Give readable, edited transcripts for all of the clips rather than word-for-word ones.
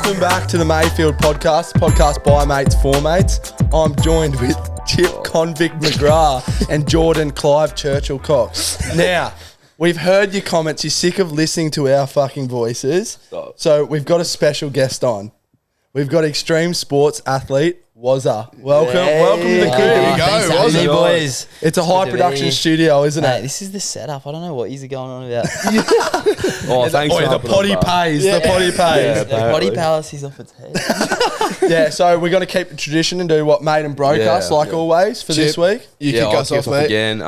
Welcome back to the Mayfield podcast by mates for mates. I'm joined with Chip Convict McGrath and Jordan Clive Churchill Cox. Now, we've heard your comments. You're sick of listening to our fucking voices. Stop. So we've got a special guest on. We've got extreme sports athlete Wazzeh. Welcome to the crib. Here we go, Thanks, Wazzeh. boys. It's a high production studio, isn't Mate, it? this is the setup. I don't know what you're going on about. Oh, thanks. The potty pays. The potty pays. Yeah. The potty palace is off its head. Yeah, so we're going to keep the tradition and do what made and broke us, like always, for this week. You kick I'll us off, mate. again.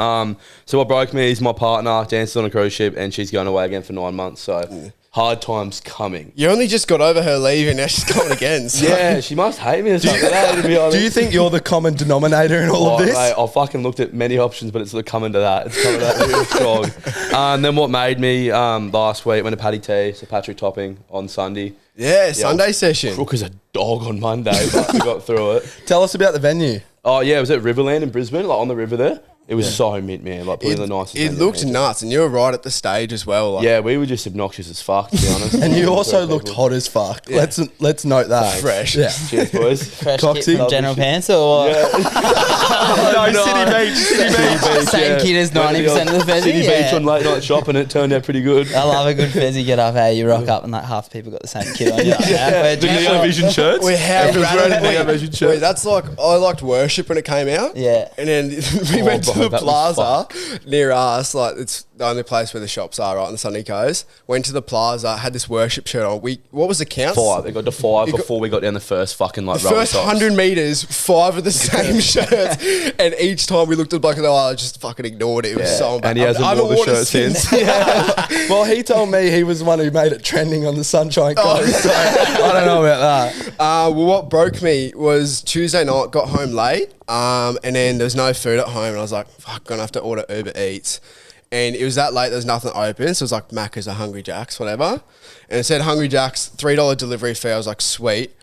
So what broke me is my partner dances on a cruise ship, and she's going away again for 9 months. So hard times coming. You only just got over her leave and now she's going again. So. Yeah, she must hate me or something. To be honest. Do you think you're the common denominator in all of this? Mate, I fucking looked at many options, but it's sort of coming to that. It's coming to that real strong. And then what made me last week went to Paddy T, so Patrick Topping on Sunday. Yeah, Sunday session. Crook as a dog on Monday, but we got through it. Tell us about the venue. Oh yeah, it was at Riverland in Brisbane, like on the river there. It was so mint, man. Like probably the nicest. It venue looked I've been to. nuts, and you were right at the stage as well. Like, Yeah, we were just obnoxious as fuck, to be honest. And you also looked hot as fuck. Yeah. Let's note that. fresh. Yeah. Cheers, boys. Fresh Coxie. kid from General Pants or what? No, City Beach. Same kid as 90% of the fezzy. City Yeah. Beach on late night shopping. It turned out pretty good. I love a good fezzy get up. Hey, you rock up and like half the people got the same kid on. You're like, we're The just- Neo Vision shirts. We have It was wearing a Neo Vision shirt. Wait, that's like I liked worship when it came out. Yeah. And then we went to bro, the that was plaza near us, like it's the only place where the shops are, right on the Sunny Coast. Went to the plaza, had this worship shirt on. What was the count? 5. It got to 5 It got- before we got down the first fucking like The rubber first tops. 100 metres, 5 of the same shirts. And each time we looked at the bloke and I just fucking ignored it. It was so And he hasn't worn the shirt since. Well, he told me he was the one who made it trending on the Sunshine Coast. So I don't know about that. Well, what broke me was Tuesday night, got home late, and then there was no food at home, and I was like, fuck, gonna have to order Uber Eats. And it was that late, there was nothing open, so it was like Macca's or Hungry Jack's, whatever. And it said Hungry Jack's, $3 delivery fee. I was like, sweet.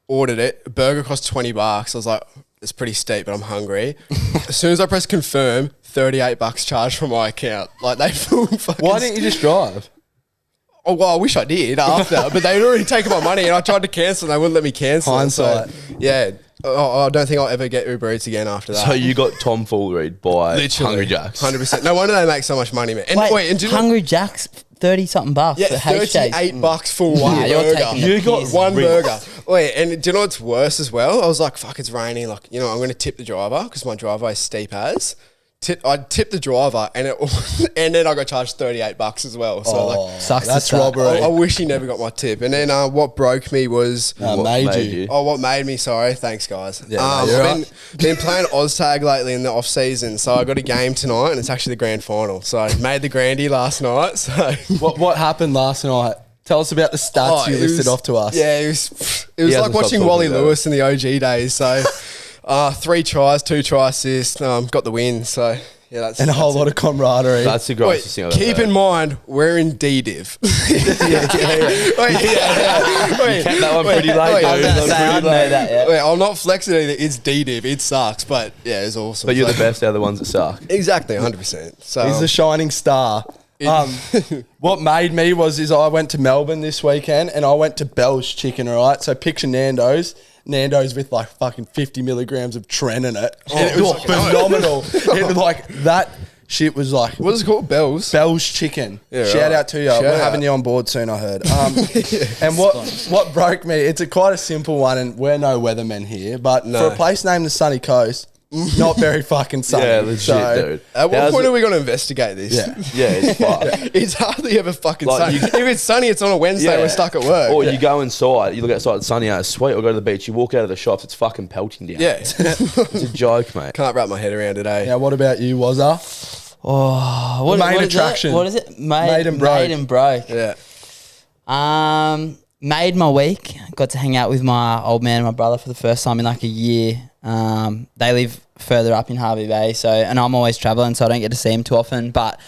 Ordered it. A burger cost $20. I was like, it's pretty steep, but I'm hungry. As soon as I press confirm, $38 charged from my account. Like, they full fucking... Why didn't you just drive? Oh, well, I wish I did after, but they'd already taken my money and I tried to cancel and they wouldn't let me cancel. Hindsight. So, yeah. I don't think I'll ever get Uber Eats again after that. So you got tomfooled by Literally. Hungry Jacks. 100%. No wonder they make so much money, man. And Wait, and do you know- Hungry Jack's, 30-something bucks Yeah, for HJs. $38 for one Wow, you're burger. taking the You got piss. one Rings. burger. Wait, and do you know what's worse as well? I was like, fuck, it's raining. Like, you know, I'm going to tip the driver because my driveway is steep as. I tipped the driver and and then I got charged $38 as well. So like, Sucks to That's suck. robbery. I wish he never got my tip. And then what broke me was... No, made you. Oh, what made me? Sorry, thanks, guys. Yeah, no, you're I've been playing OzTag lately in the off season, so I got a game tonight, and it's actually the grand final. So I made the grandy last night. So What happened last night? Tell us about the stats you it listed was- off to us. Yeah, it was like hasn't watching stopped Wally talking about Lewis in the OG days. So 3 tries, 2 try assists, got the win. So yeah, that's And a whole lot of camaraderie. That's the Wait, grossest thing I've ever keep heard. in mind, we're in D-Div. Wait, Kept that one pretty late, wait, dude. I was That gonna was say, I pretty didn't know late. that yet. Wait, I'm not flexing either. It's D-Div. It sucks, but yeah, it's awesome. But you're So- the best out of the ones that suck. Exactly, 100%. So He's the shining star. What made me is I went to Melbourne this weekend and I went to Bell's Chicken, right? So picture Nando's with like fucking 50 milligrams of Tren in it. And it was phenomenal. It was like that shit was like what is it called? Bell's? Bell's Chicken. Yeah, Shout right. out to you. Shout We're out. having you on board soon, I heard. And what broke me, it's quite a simple one, and we're no weathermen here, but No. for a place named the Sunny Coast, not very fucking sunny. Yeah, legit, So, dude. At what How's point it- are we going to investigate this? Yeah. Yeah, it's fucked. It's hardly ever fucking Like, sunny. you- If it's sunny, it's on a Wednesday. We're stuck at work. Or you go inside, you look outside, it's sunny out, it's sweet, or go to the beach, you walk out of the shops, it's fucking pelting down. Yeah. It's a joke, mate. Can't wrap my head around today. Now, what about you, Wazzeh? Oh, The main what is attraction. it? What is it? Made and broke. Made and broke. Yeah. Made my week. Got to hang out with my old man and my brother for the first time in like a year. They live further up in Harvey Bay, and I'm always travelling, so I don't get to see him too often. But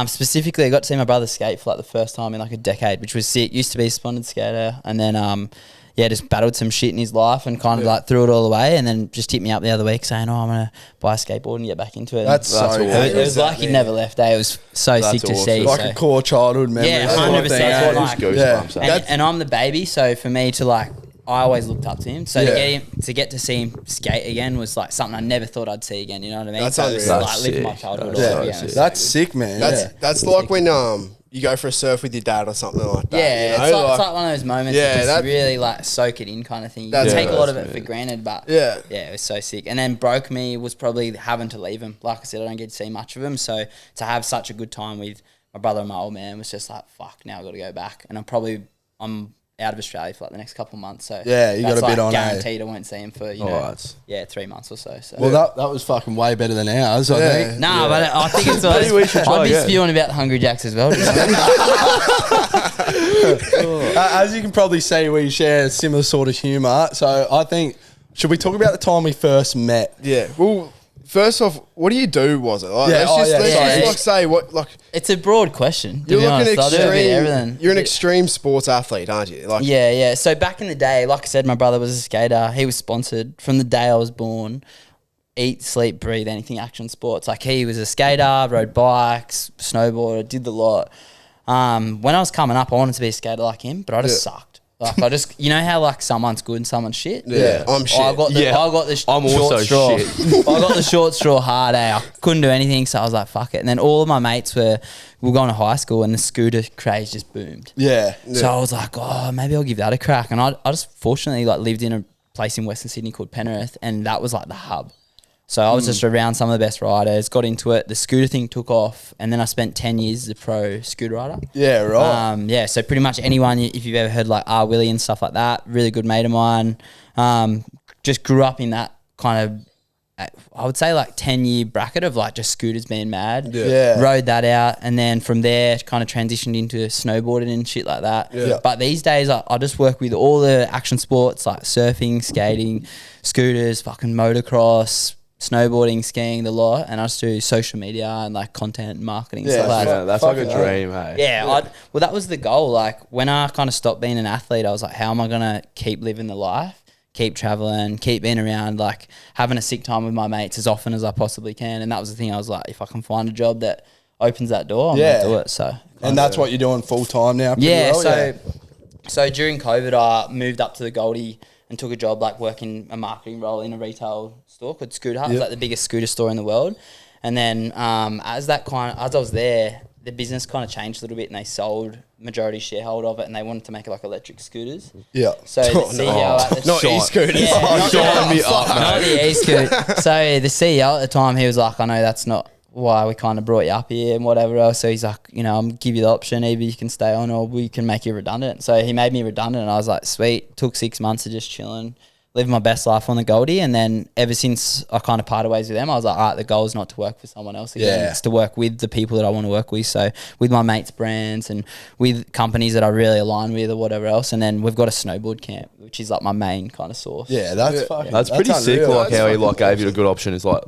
specifically, I got to see my brother skate for like the first time in like a decade, which was sick. Used to be a splendid skater, and then yeah, just battled some shit in his life and kind of like threw it all away, and then just hit me up the other week saying, "Oh, I'm gonna buy a skateboard and get back into it." That's so awesome. It was like he'd never left. It was so That's sick to awesome. see. like so. a core childhood memory. Yeah, sort of 100%. thing, That's eh? what Like- goosebumps. Yeah. eh? And I'm the baby, so for me to like, I always looked up to him. So Yeah. to get to see him skate again was like something I never thought I'd see again. You know what I mean? That's so it was unreal. like That's living my sick. childhood. That's all so over sick. again. That's sick, man. That's like when you go for a surf with your dad or something like that. Yeah, you know? it's like one of those moments Yeah, that just that- really like soak it in kind of thing. You That's- take a lot of that's it for me. granted, but Yeah. it was so sick. And then broke me was probably having to leave him. Like I said, I don't get to see much of him, so to have such a good time with my brother and my old man was just like, fuck, now I've got to go back. And I'm out of Australia for like the next couple of months, so Yeah, you got that's a bit like on, eh? guaranteed I won't see him for 3 months or so. So Well, that was fucking way better than ours, I think. nah, but I think it's Maybe we should try I'd be again. spewing about the Hungry Jacks as well. As you can probably see, we share a similar sort of humour. So I think, should we talk about the time we first met? Yeah. Well, first off, what do you do? Was it? Like, Yeah, let's sorry. just like say what like It's a broad question. To you're be looking honest, I do a bit of everything. extreme. You're an extreme sports athlete, aren't you? Like Yeah. So back in the day, like I said, my brother was a skater. He was sponsored from the day I was born. Eat, sleep, breathe, anything action sports. Like he was a skater, rode bikes, snowboarded, did the lot. When I was coming up, I wanted to be a skater like him, but I just sucked. Like I just, you know how like someone's good and someone's shit. Yeah, I'm shit. I got the I'm short also straw. shit. I got the short straw hard. I couldn't do anything, so I was like, fuck it. And then all of my mates were going to high school, and the scooter craze just boomed. Yeah. So I was like, oh, maybe I'll give that a crack. And I just fortunately like lived in a place in Western Sydney called Penrith, and that was like the hub. So I was just around some of the best riders, got into it. The scooter thing took off, and then I spent 10 years as a pro scooter rider. Yeah, right. So pretty much anyone, if you've ever heard like R. Willie and stuff like that, really good mate of mine. Just grew up in that kind of, I would say like 10-year bracket of like just scooters being mad. Yeah. Rode that out, and then from there kind of transitioned into snowboarding and shit like that. Yeah. But these days I just work with all the action sports like surfing, skating, scooters, fucking motocross, snowboarding, skiing, the lot, and I just do social media and like content and marketing stuff like that. Yeah, that's like a Fucking dream, hey. Yeah, well, that was the goal. Like when I kind of stopped being an athlete, I was like, how am I gonna keep living the life, keep traveling, keep being around, like having a sick time with my mates as often as I possibly can? And that was the thing. I was like, if I can find a job that opens that door, I'm gonna do it. So And that's what you're doing full time now. pretty yeah, well, so during COVID, I moved up to the Goldie and took a job like working a marketing role in a retail store called Scooter Hut. It was like the biggest scooter store in the world. And then as I was there, the business kind of changed a little bit, and they sold majority shareholder of it, and they wanted to make it like electric scooters. Yeah. So the CEO at the not e-scooters. yeah, not, Sign me up, not the e-scoot. So the CEO at the time, he was like, I know that's not why we kind of brought you up here and whatever else. So he's like, you know, I'll give you the option. Either you can stay on or we can make you redundant. So he made me redundant, and I was like, sweet. Took 6 months of just chilling, living my best life on the Goldie. And then ever since I kind of parted ways with them, I was like, all right, the goal is not to work for someone else again. Yeah. It's to work with the people that I want to work with. So with my mates' brands and with companies that I really align with or whatever else. And then we've got a snowboard camp, which is like my main kind of source. Yeah, that's fucking. That's pretty sick. unreal. Like That's how he fucking like gave you a good option. Is like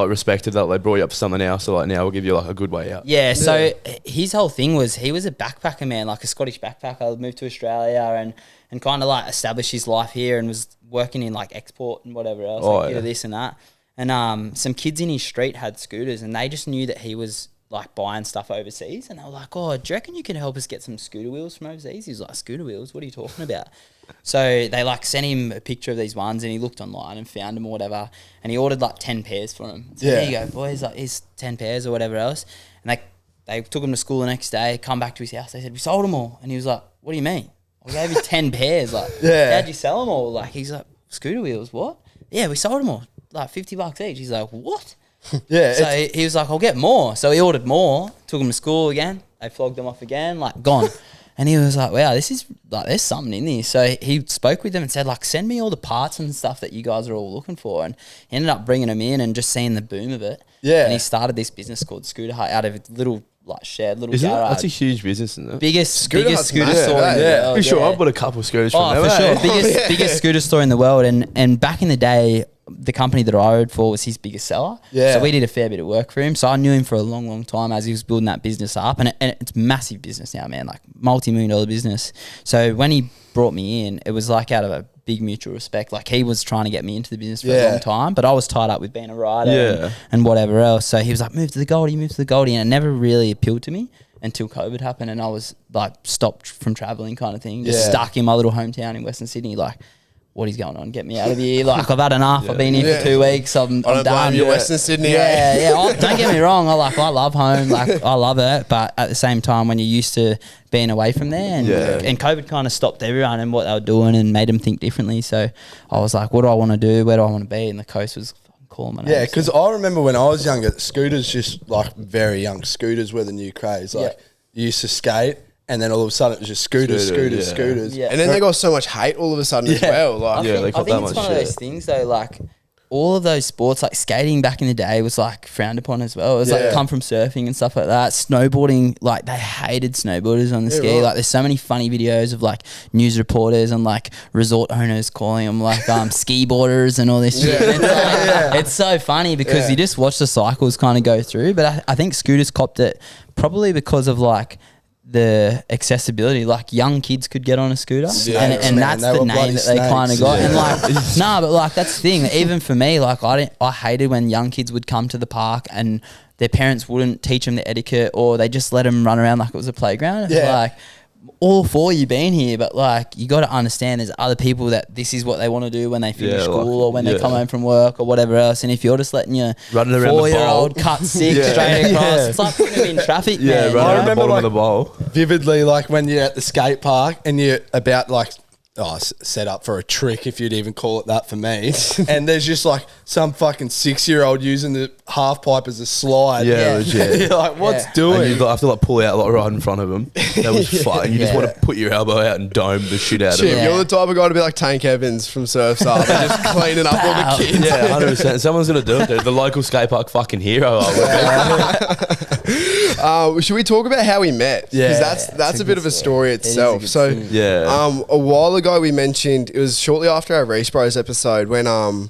respected that they brought you up for something else. So like now we'll give you like a good way out. Yeah, so his whole thing was he was a backpacker, man, like a Scottish backpacker. Moved to Australia and kind of like established his life here and was working in like export and whatever else, like bit of this and that. And some kids in his street had scooters, and they just knew that he was like buying stuff overseas, and they were like, "Oh, do you reckon you can help us get some scooter wheels from overseas?" He was like, "Scooter wheels? What are you talking about?" So they like sent him a picture of these ones, and he looked online and found them or whatever, and he ordered like 10 pairs for them. So there you go, boys, like here's 10 pairs or whatever else. And they took him to school the next day, come back to his house, they said, "We sold them all." And he was like, "What do you mean? I gave you 10 pairs. Like, how'd you sell them all?" Like, he's like, "Scooter wheels, what?" "Yeah, we sold them all, like $50 each." He's like, "What?" Yeah. So he was like, "I'll get more." So he ordered more, took them to school again. They flogged them off again, like gone. And he was like, "Wow, this is like, there's something in this." So he spoke with them and said, like, "Send me all the parts and stuff that you guys are all looking for." And he ended up bringing them in and just seeing the boom of it. Yeah. And he started this business called Scooter Hut out of a little like shed, little Isn't it? garage. That's a huge business, isn't it? biggest Scooter biggest Hut's scooter massive, store in the yeah. world. Pretty sure yeah. I've got a couple of scooters from Oh, them. for eh? sure. Biggest scooter store in the world. And back in the day, the company that I rode for was his biggest seller. Yeah. So we did a fair bit of work for him. So I knew him for a long, long time as he was building that business up. And it's massive business now, man, like multi-million-dollar business. So when he brought me in, it was like out of a big mutual respect. Like he was trying to get me into the business for a long time, but I was tied up with being a rider and whatever else. So he was like, move to the Goldie. And it never really appealed to me until COVID happened, and I was like stopped from traveling kind of thing. Just stuck in my little hometown in Western Sydney, like, what is going on? Get me out of here. Like, I've had enough. I've been here for 2 weeks. I'm I don't done. blame you, Western Sydney. Don't get me wrong. I love home. Like, I love it. But at the same time, when you're used to being away from there, and COVID kind of stopped everyone and what they were doing and made them think differently. So I was like, what do I want to do? Where do I want to be? And the coast was calling my name. Yeah, because I remember when I was younger, scooters, just like very young, scooters were the new craze. Like, you used to skate, and then all of a sudden it was just scooters. Yeah. And then they got so much hate all of a sudden as well. Like, they I got think that it's much one of those things though, like all of those sports, like skating back in the day was like frowned upon as well. It was like come from surfing and stuff like that. Snowboarding, like they hated snowboarders on the ski. right. Like there's so many funny videos of like news reporters and like resort owners calling them like ski boarders and all this shit. And it's so funny because you just watch the cycles kind of go through. But I think scooters copped it probably because of like the accessibility, like young kids could get on a scooter, and that's the name that they kind of got. And like, but like that's the thing. Even for me, like I hated when young kids would come to the park and their parents wouldn't teach them the etiquette, or they just let them run around like it was a playground. It's like, all for you being here, but like you got to understand there's other people that this is what they want to do when they finish school or when they come home from work or whatever else. And if you're just letting your 4-year-old cut sick straight across, it's like putting them in traffic. Man, I remember bottom like, of the bowl. vividly, like when you're at the skate park and you're about like set up for a trick, if you'd even call it that for me. And there's just like some fucking 6-year-old using the half pipe as a slide. You're like, what's doing? And you have to like pull out like right in front of him. That was fun. You just want to put your elbow out and dome the shit out of him. You're the type of guy to be like Tank Evans from Surf's Up and just cleaning up all the kids. Yeah, 100%. Someone's gonna do it, dude. The local skate park fucking hero. Should we talk about how we met? Because that's a bit of a story itself. So a while ago we mentioned, it was shortly after our Reese Bros episode when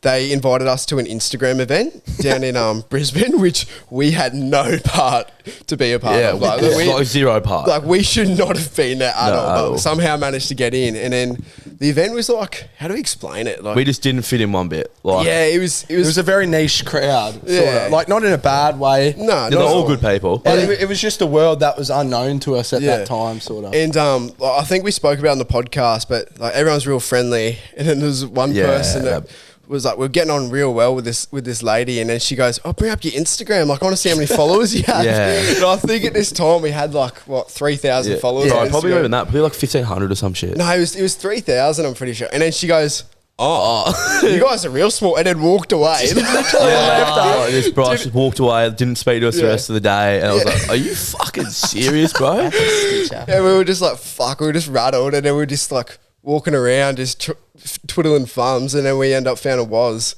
they invited us to an Instagram event down in Brisbane, which we had no part to be a part of. Like zero part. Like we should not have been there at all, but somehow managed to get in. And then the event was like, how do we explain it? Like, we just didn't fit in one bit. Like, it was a very niche crowd. Sort of. Like not in a bad way. No, they're all good people. It was just a world that was unknown to us at that time, sort of. And I think we spoke about it on the podcast, but like everyone's real friendly. And then there's one person that was like, we're getting on real well with this lady, and then she goes, "Oh, bring up your Instagram. Like, I want to see how many followers you have." And I think at this time we had like 3,000 followers. Probably not even that. Probably like 1,500 or some shit. No, it was 3,000. I'm pretty sure. And then she goes, "Oh, you guys are real small," and then walked away. This bro just walked away, didn't speak to us the rest of the day, and I was like, "Are you fucking serious, bro?" And we were just like, "Fuck," we were just rattled, and then we were just like walking around, just twiddling thumbs, and then we end up found a Waz,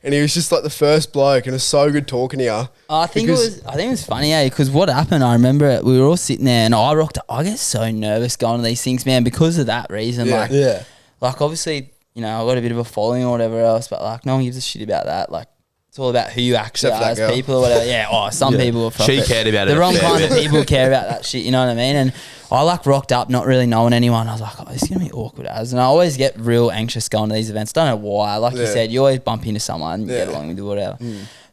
and he was just like the first bloke, and it was so good talking to you. I think it was funny, because what happened, I remember we were all sitting there, and I get so nervous going to these things, man, because of that reason. Like obviously, you know, I got a bit of a following or whatever else, but like no one gives a shit about that. Like it's all about who you actually are as people or whatever. Some people are she cared about it. The wrong kind of people care about that shit, you know what I mean? And I like rocked up not really knowing anyone. I was like, this is going to be awkward as. And I always get real anxious going to these events. Don't know why. Like you said, you always bump into someone, you get along with you, whatever.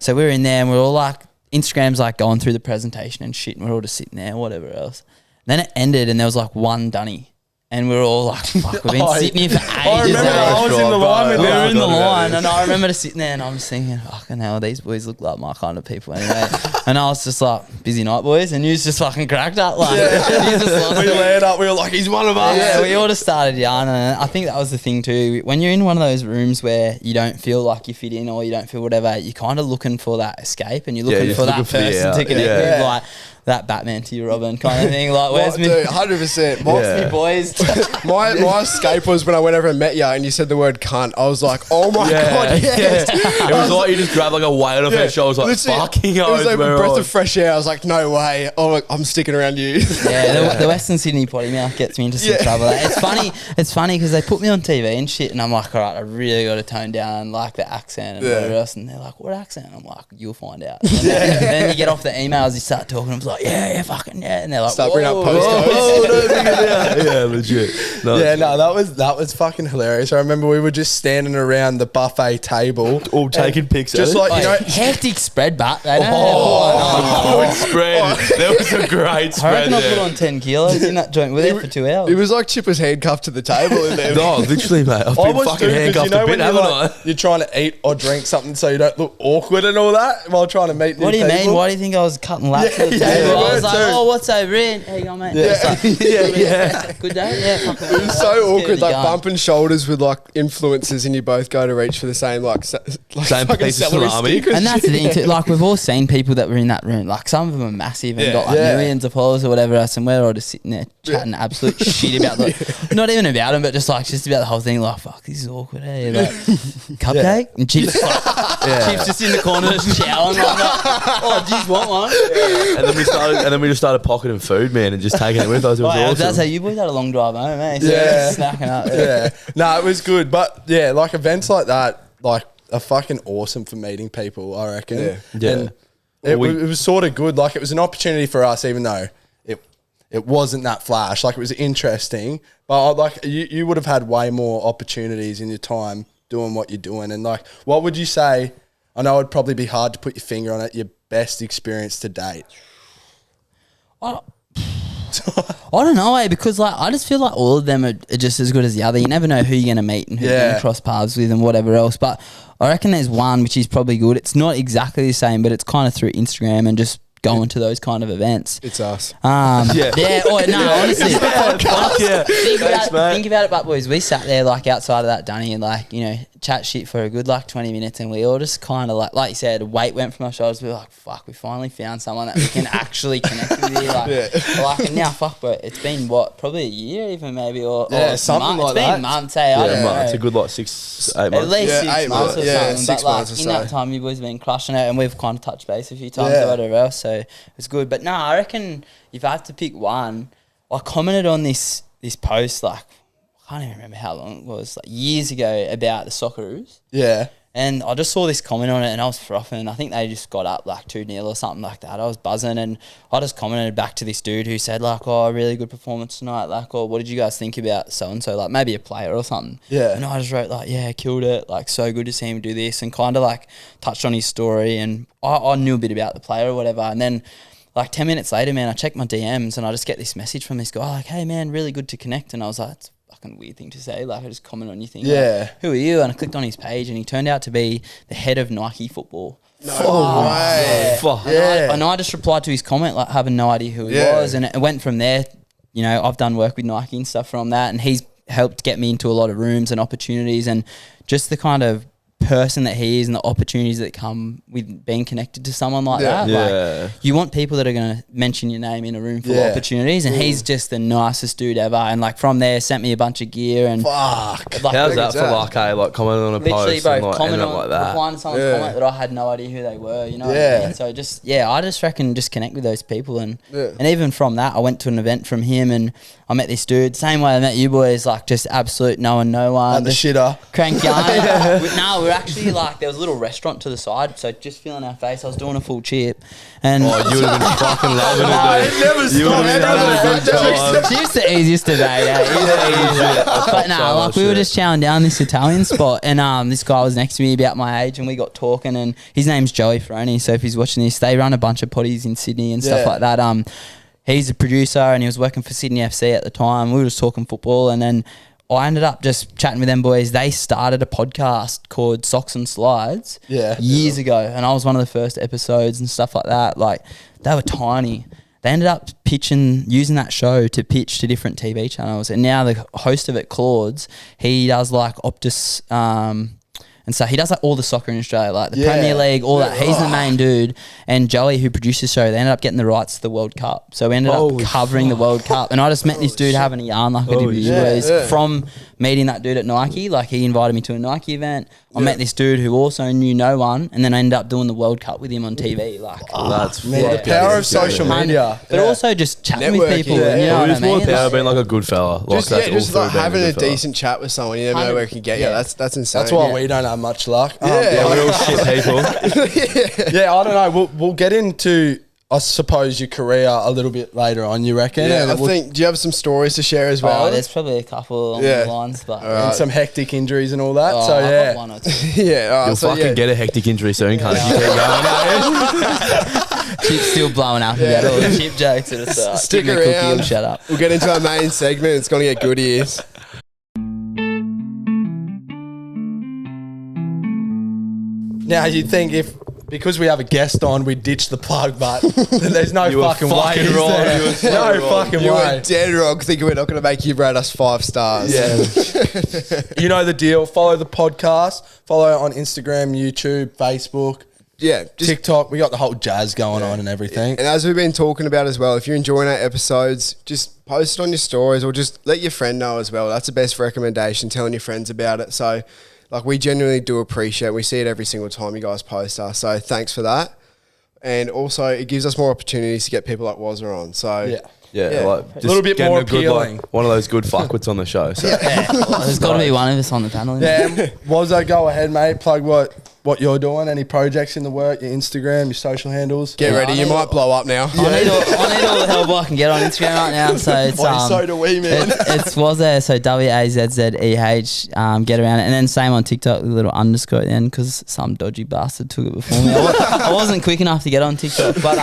So we were in there and we were all like, Instagram's like going through the presentation and shit, and we're all just sitting there, whatever else. Then it ended and there was like one dunny. And we were all like, fuck, we've been sitting here for ages. I remember I was in the line with we were in the line, and I remember sitting there and I'm just thinking, fucking hell, these boys look like my kind of people anyway. And I was just like, busy night, boys. And you just fucking cracked up. Like, we laid up, we were like, he's one of us. Yeah, we all just started yarning. And I think that was the thing too. When you're in one of those rooms where you don't feel like you fit in or you don't feel whatever, you're kind of looking for that escape, and you're looking for that person to connect with. Like, that Batman to your Robin kind of thing. Like, where's me? Dude, 100%. Me, boys? My escape was when I went over and met you and you said the word cunt. I was like, oh my God, yes. It was like you just grabbed like a weight off your shoulders, like, fucking it was like breath of fresh air. I was like, no way. Oh, I'm sticking around you. Yeah, the Western Sydney potty mouth gets me into some trouble. It's funny because they put me on TV and shit, and I'm like, all right, I really got to tone down like the accent and whatever else. And they're like, what accent? I'm like, you'll find out. And then you get off the emails, you start talking. I'm like, yeah, fucking yeah. And they're like, Start bringing up postcodes. Yeah, legit. No, that was fucking hilarious. I remember we were just standing around the buffet table, all taking pics. just like, you know, hectic spread, but they don't good spread. There was a great I spread reckon I there. put on 10 kilos in that joint. We're there for 2 hours. It was like Chip was handcuffed to the table in there. No, literally, mate. I've I been was fucking too, 'cause handcuffed you know a bit, when haven't I? you're trying to eat or drink something so you don't look awkward and all that while trying to meet new What do you people. mean? Why do you think I was cutting laps at the Yeah, table? you I was were like, too. oh, what's over here? How you going, mate? Yeah. Good day? Yeah, fucking It was so awkward, like bumping shoulders with like influencers, and you both go to reach for the same Same fucking piece of celery salami. stick. And that's the thing too. Like we've all seen people that were in that room. Like some of them are massive and got like Yeah. millions of followers or whatever else, and we're all just sitting there chatting absolute shit about not even about them, but just about the whole thing. Like, fuck, this is awkward. Hey, like cupcake and chips. Chips just in the corner, just chowing. Like, oh, do you want one? And then we just started pocketing food, man, and just taking it with us. It was awesome. That's how you boys had a long drive home, eh? So Yeah. snacking up. Yeah. No, it was good. But yeah, like events like that, like are fucking awesome for meeting people, I reckon. Yeah. And it was sort of good. Like it was an opportunity for us, even though it wasn't that flash. Like it was interesting. But like you would have had way more opportunities in your time doing what you're doing. And like, what would you say? I know it'd probably be hard to put your finger on it. Your best experience to date. I don't know, because like I just feel like all of them are just as good as the other. You never know who you're gonna meet and who you're gonna cross paths with and whatever else. But I reckon there's one which is probably good. It's not exactly the same, but it's kind of through Instagram and just going to those kind of events. It's us. Honestly. Thanks, mate. Think about it, but boys, we sat there like outside of that dunny and like, you know, chat shit for a good like 20 minutes, and we all just kind of like you said, weight went from our shoulders. We were like, fuck, we finally found someone that we can actually connect with here. And now, fuck, bro, it's been probably a year even maybe, or something like that. It's been months, I don't know. It's a good 6-8 months. At least 6 8 months or months. Yeah, something. 6 But like months or in that so. time, you boys have been crushing it, and we've kind of touched base a few times or whatever else. So it's good. But no, I reckon if I had to pick one, I commented on this post like I can't even remember how long it was, like years ago, about the Socceroos. Yeah. And I just saw this comment on it and I was frothing. I think they just got up like 2-0 or something like that. I was buzzing, and I just commented back to this dude who said like, oh, really good performance tonight. Like, oh, what did you guys think about so-and-so? Like maybe a player or something. Yeah. And I just wrote like, yeah, killed it. Like so good to see him do this, and kind of like touched on his story. And I knew a bit about the player or whatever. And then like 10 minutes later, man, I checked my DMs and I just get this message from this guy like, hey man, really good to connect. And I was like, it's a fucking weird thing to say. Like I just comment on your thing. Yeah. Like, who are you? And I clicked on his page and he turned out to be the head of Nike football. No way. Fuck. And I just replied to his comment like having no idea who he was. And it went from there. You know, I've done work with Nike and stuff from that. And he's helped get me into a lot of rooms and opportunities, and just the kind of person that he is and the opportunities that come with being connected to someone like that. Yeah. Like, you want people that are going to mention your name in a room full of opportunities, and he's just the nicest dude ever. And like from there, sent me a bunch of gear and Fuck. like, How's that for like commenting on a literally, post bro, and like comment ending on up like that? replying to someone's comment that I had no idea who they were. You know what I mean? So I just reckon just connect with those people, and even from that, I went to an event from him and I met this dude. Same way I met you boys, like just absolute no one. At the shitter. Crank yarn. We're actually like, there was a little restaurant to the side, so just feeling our face, I was doing a full chip. And Oh, you would have been fucking loving it, dude. Never You would have been having a good time. Chip's the easiest to date, But no, like we were just chowing down this Italian spot, and this guy was next to me about my age, and we got talking, and his name's Joey Froni, so if he's watching this, they run a bunch of potties in Sydney and stuff like that. He's a producer and he was working for Sydney FC at the time. We were just talking football, and then I ended up just chatting with them boys. They started a podcast called Socks and Slides years ago, and I was one of the first episodes and stuff like that. Like, they were tiny. They ended up using that show to pitch to different TV channels, and now the host of it, Claude's, he does like Optus, and so he does like all the soccer in Australia, like the Premier League, all that. He's the main dude. And Joey, who produced the show, they ended up getting the rights to the World Cup. So we ended up covering the World Cup. And I just met this dude having a yarn like I did with you guys from meeting that dude at Nike. Like, he invited me to a Nike event. I met this dude who also knew no one, and then I ended up doing the World Cup with him on TV. Like, That's Man, the power of social media. but also just chatting with Networking. people. Yeah, You know Well, what I it's more mean? power Like, being like a good fella. Like, Just, just all like through being having a good fella. decent chat with someone, you never know where it can get you. Yeah. That's insane. That's why we don't have much luck. Yeah, we're all shit people. Yeah, I don't know. We'll get into, I suppose, your career a little bit later on, you reckon? Yeah, And I we'll- think. Do you have some stories to share as well? oh, there's probably a couple along Yeah. the lines, but and some hectic injuries and all that. oh, so, I've yeah. got one or two. yeah, all right, You'll so fucking get a hectic injury soon, can't you? Keep going. Chip's still blowing up about all the chip jokes at the start. Stick Give me a cookie around. and shut up. We'll get into our main segment. It's going to get good ears. Now, you'd think because we have a guest on, we'd ditch the plug, but there's no You were fucking way. fucking is wrong. there? You were so No wrong. fucking You way. were dead wrong thinking we're not going to make you rate us 5 stars. Yeah. You know the deal. Follow the podcast. Follow it on Instagram, YouTube, Facebook, Yeah. Just, TikTok. We got the whole jazz going on and everything. and as we've been talking about as well, if you're enjoying our episodes, just post it on your stories or just let your friend know as well. That's the best recommendation, telling your friends about it. So, like, we genuinely do appreciate it. We see it every single time you guys post us. So, thanks for that. And also, it gives us more opportunities to get people like Wazzeh on. So, Yeah. Yeah, Yeah. like just Little bit getting more a good, appealing. one of those good fuckwits on the show. So. Well, there's got to be one of us on the panel. isn't there? Yeah, Wazzeh, go ahead, mate. Plug what you're doing. Any projects in the work, your Instagram, your social handles. get Yeah, ready. I You need might blow up now. I need all the help I can get on Instagram right now. So it's So do we, man. it's Wazzeh, so WAZZEH. Get around it, and then same on TikTok with a little underscore at the end because some dodgy bastard took it before me. I wasn't quick enough to get on TikTok. But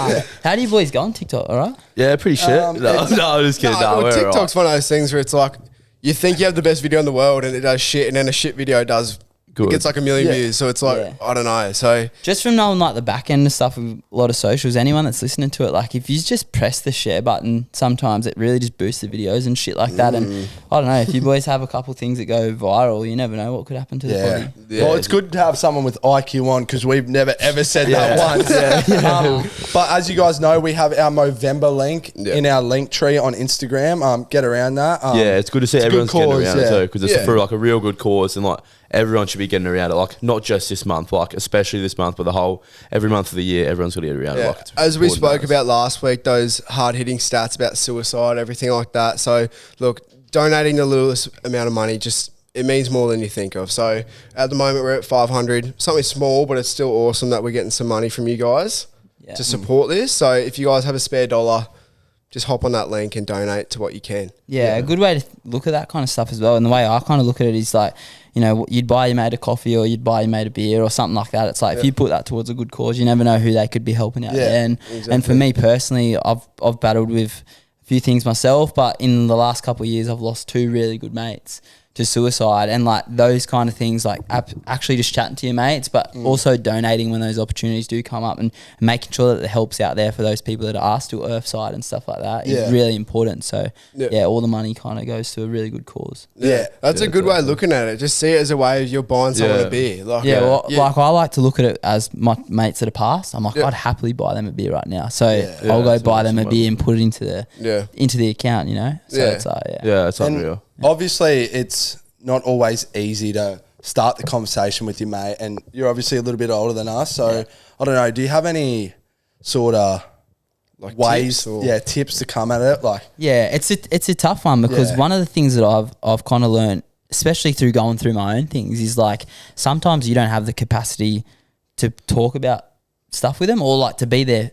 how do you boys go on TikTok? All right. Yeah, pretty shit. No, I'm just kidding. No, Well, we're TikTok's one of those things where it's like you think you have the best video in the world and it does shit, and then a shit video does Good. It gets like 1 million Yeah. views. So it's like Yeah. I don't know. So Just from knowing like the back end of stuff with a lot of socials, anyone that's listening to it, like if you just press the share button, sometimes it really just boosts the videos and shit like that. And I don't know, if you boys have a couple things that go viral, you never know what could happen to the Yeah. body. Yeah. Well, it's good to have someone with IQ on because we've never ever said that once. But as you guys know, we have our Movember link in our link tree on Instagram. Get around that. Yeah, it's good to see it's a good everyone's getting cause, around it yeah. too, because it's Yeah. for like a real good cause, and like everyone should be getting around it. Like not just this month, like especially this month, but the whole every month of the year, everyone's got to get around it. yeah. Like, it's As we important spoke to us. about last week, those hard hitting stats about suicide, everything like that. So look, donating the littlest amount of money just it means more than you think of. So at the moment we're at 500, something small, but it's still awesome that we're getting some money from you guys Yeah. to support this. So if you guys have a spare dollar, just hop on that link and donate to what you can. Yeah, a good way to look at that kind of stuff as well. And the way I kind of look at it is like, you know, you'd buy your mate a coffee or you'd buy your mate a beer or something like that. It's like if you put that towards a good cause, you never know who they could be helping out Yeah, there. And for me personally, I've battled with a few things myself, but in the last couple of years, I've lost 2 really good mates to suicide, and like those kind of things, like actually just chatting to your mates, but also donating when those opportunities do come up, and making sure that the help's out there for those people that are still earthside and stuff like that is really important. So yeah, all the money kind of goes to a really good cause. Yeah, that's a good way of looking at it. Just see it as a way of you're buying someone a beer. Like, Yeah, well, like I like to look at it as my mates that have passed. I'm like, I'd happily buy them a beer right now. So I'll go that's buy an them a awesome beer and put it into Yeah. the account, you know. So Yeah. it's Yeah, it's And unreal. obviously, it's not always easy to start the conversation with your mate, and you're obviously a little bit older than us. So I don't know. Do you have any sort of Like ways, tips or- tips to come at it? Like, yeah, it's a tough one because Yeah. one of the things that I've kind of learned, especially through going through my own things, is like sometimes you don't have the capacity to talk about stuff with them, or like to be their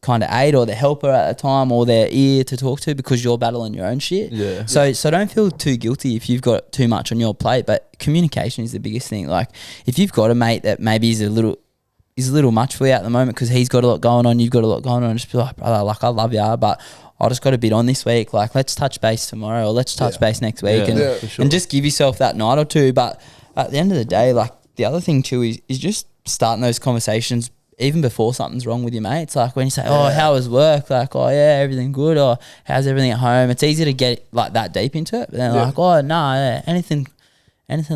kind of aid or the helper at the time, or their ear to talk to, because you're battling your own shit. Yeah. So don't feel too guilty if you've got too much on your plate, but communication is the biggest thing. Like if you've got a mate that maybe is a little much for you at the moment because he's got a lot going on, you've got a lot going on, just be like, brother, like I love you, but I just got a bit on this week. Like let's touch base tomorrow, or let's touch base next week, Yeah, for sure. and just give yourself that night or two. But at the end of the day, like the other thing too is just starting those conversations even before something's wrong with your mates. Like when you say, oh, how was work? Like, oh yeah, everything good, or how's everything at home? It's easy to get like that deep into it, but then like, oh no, anything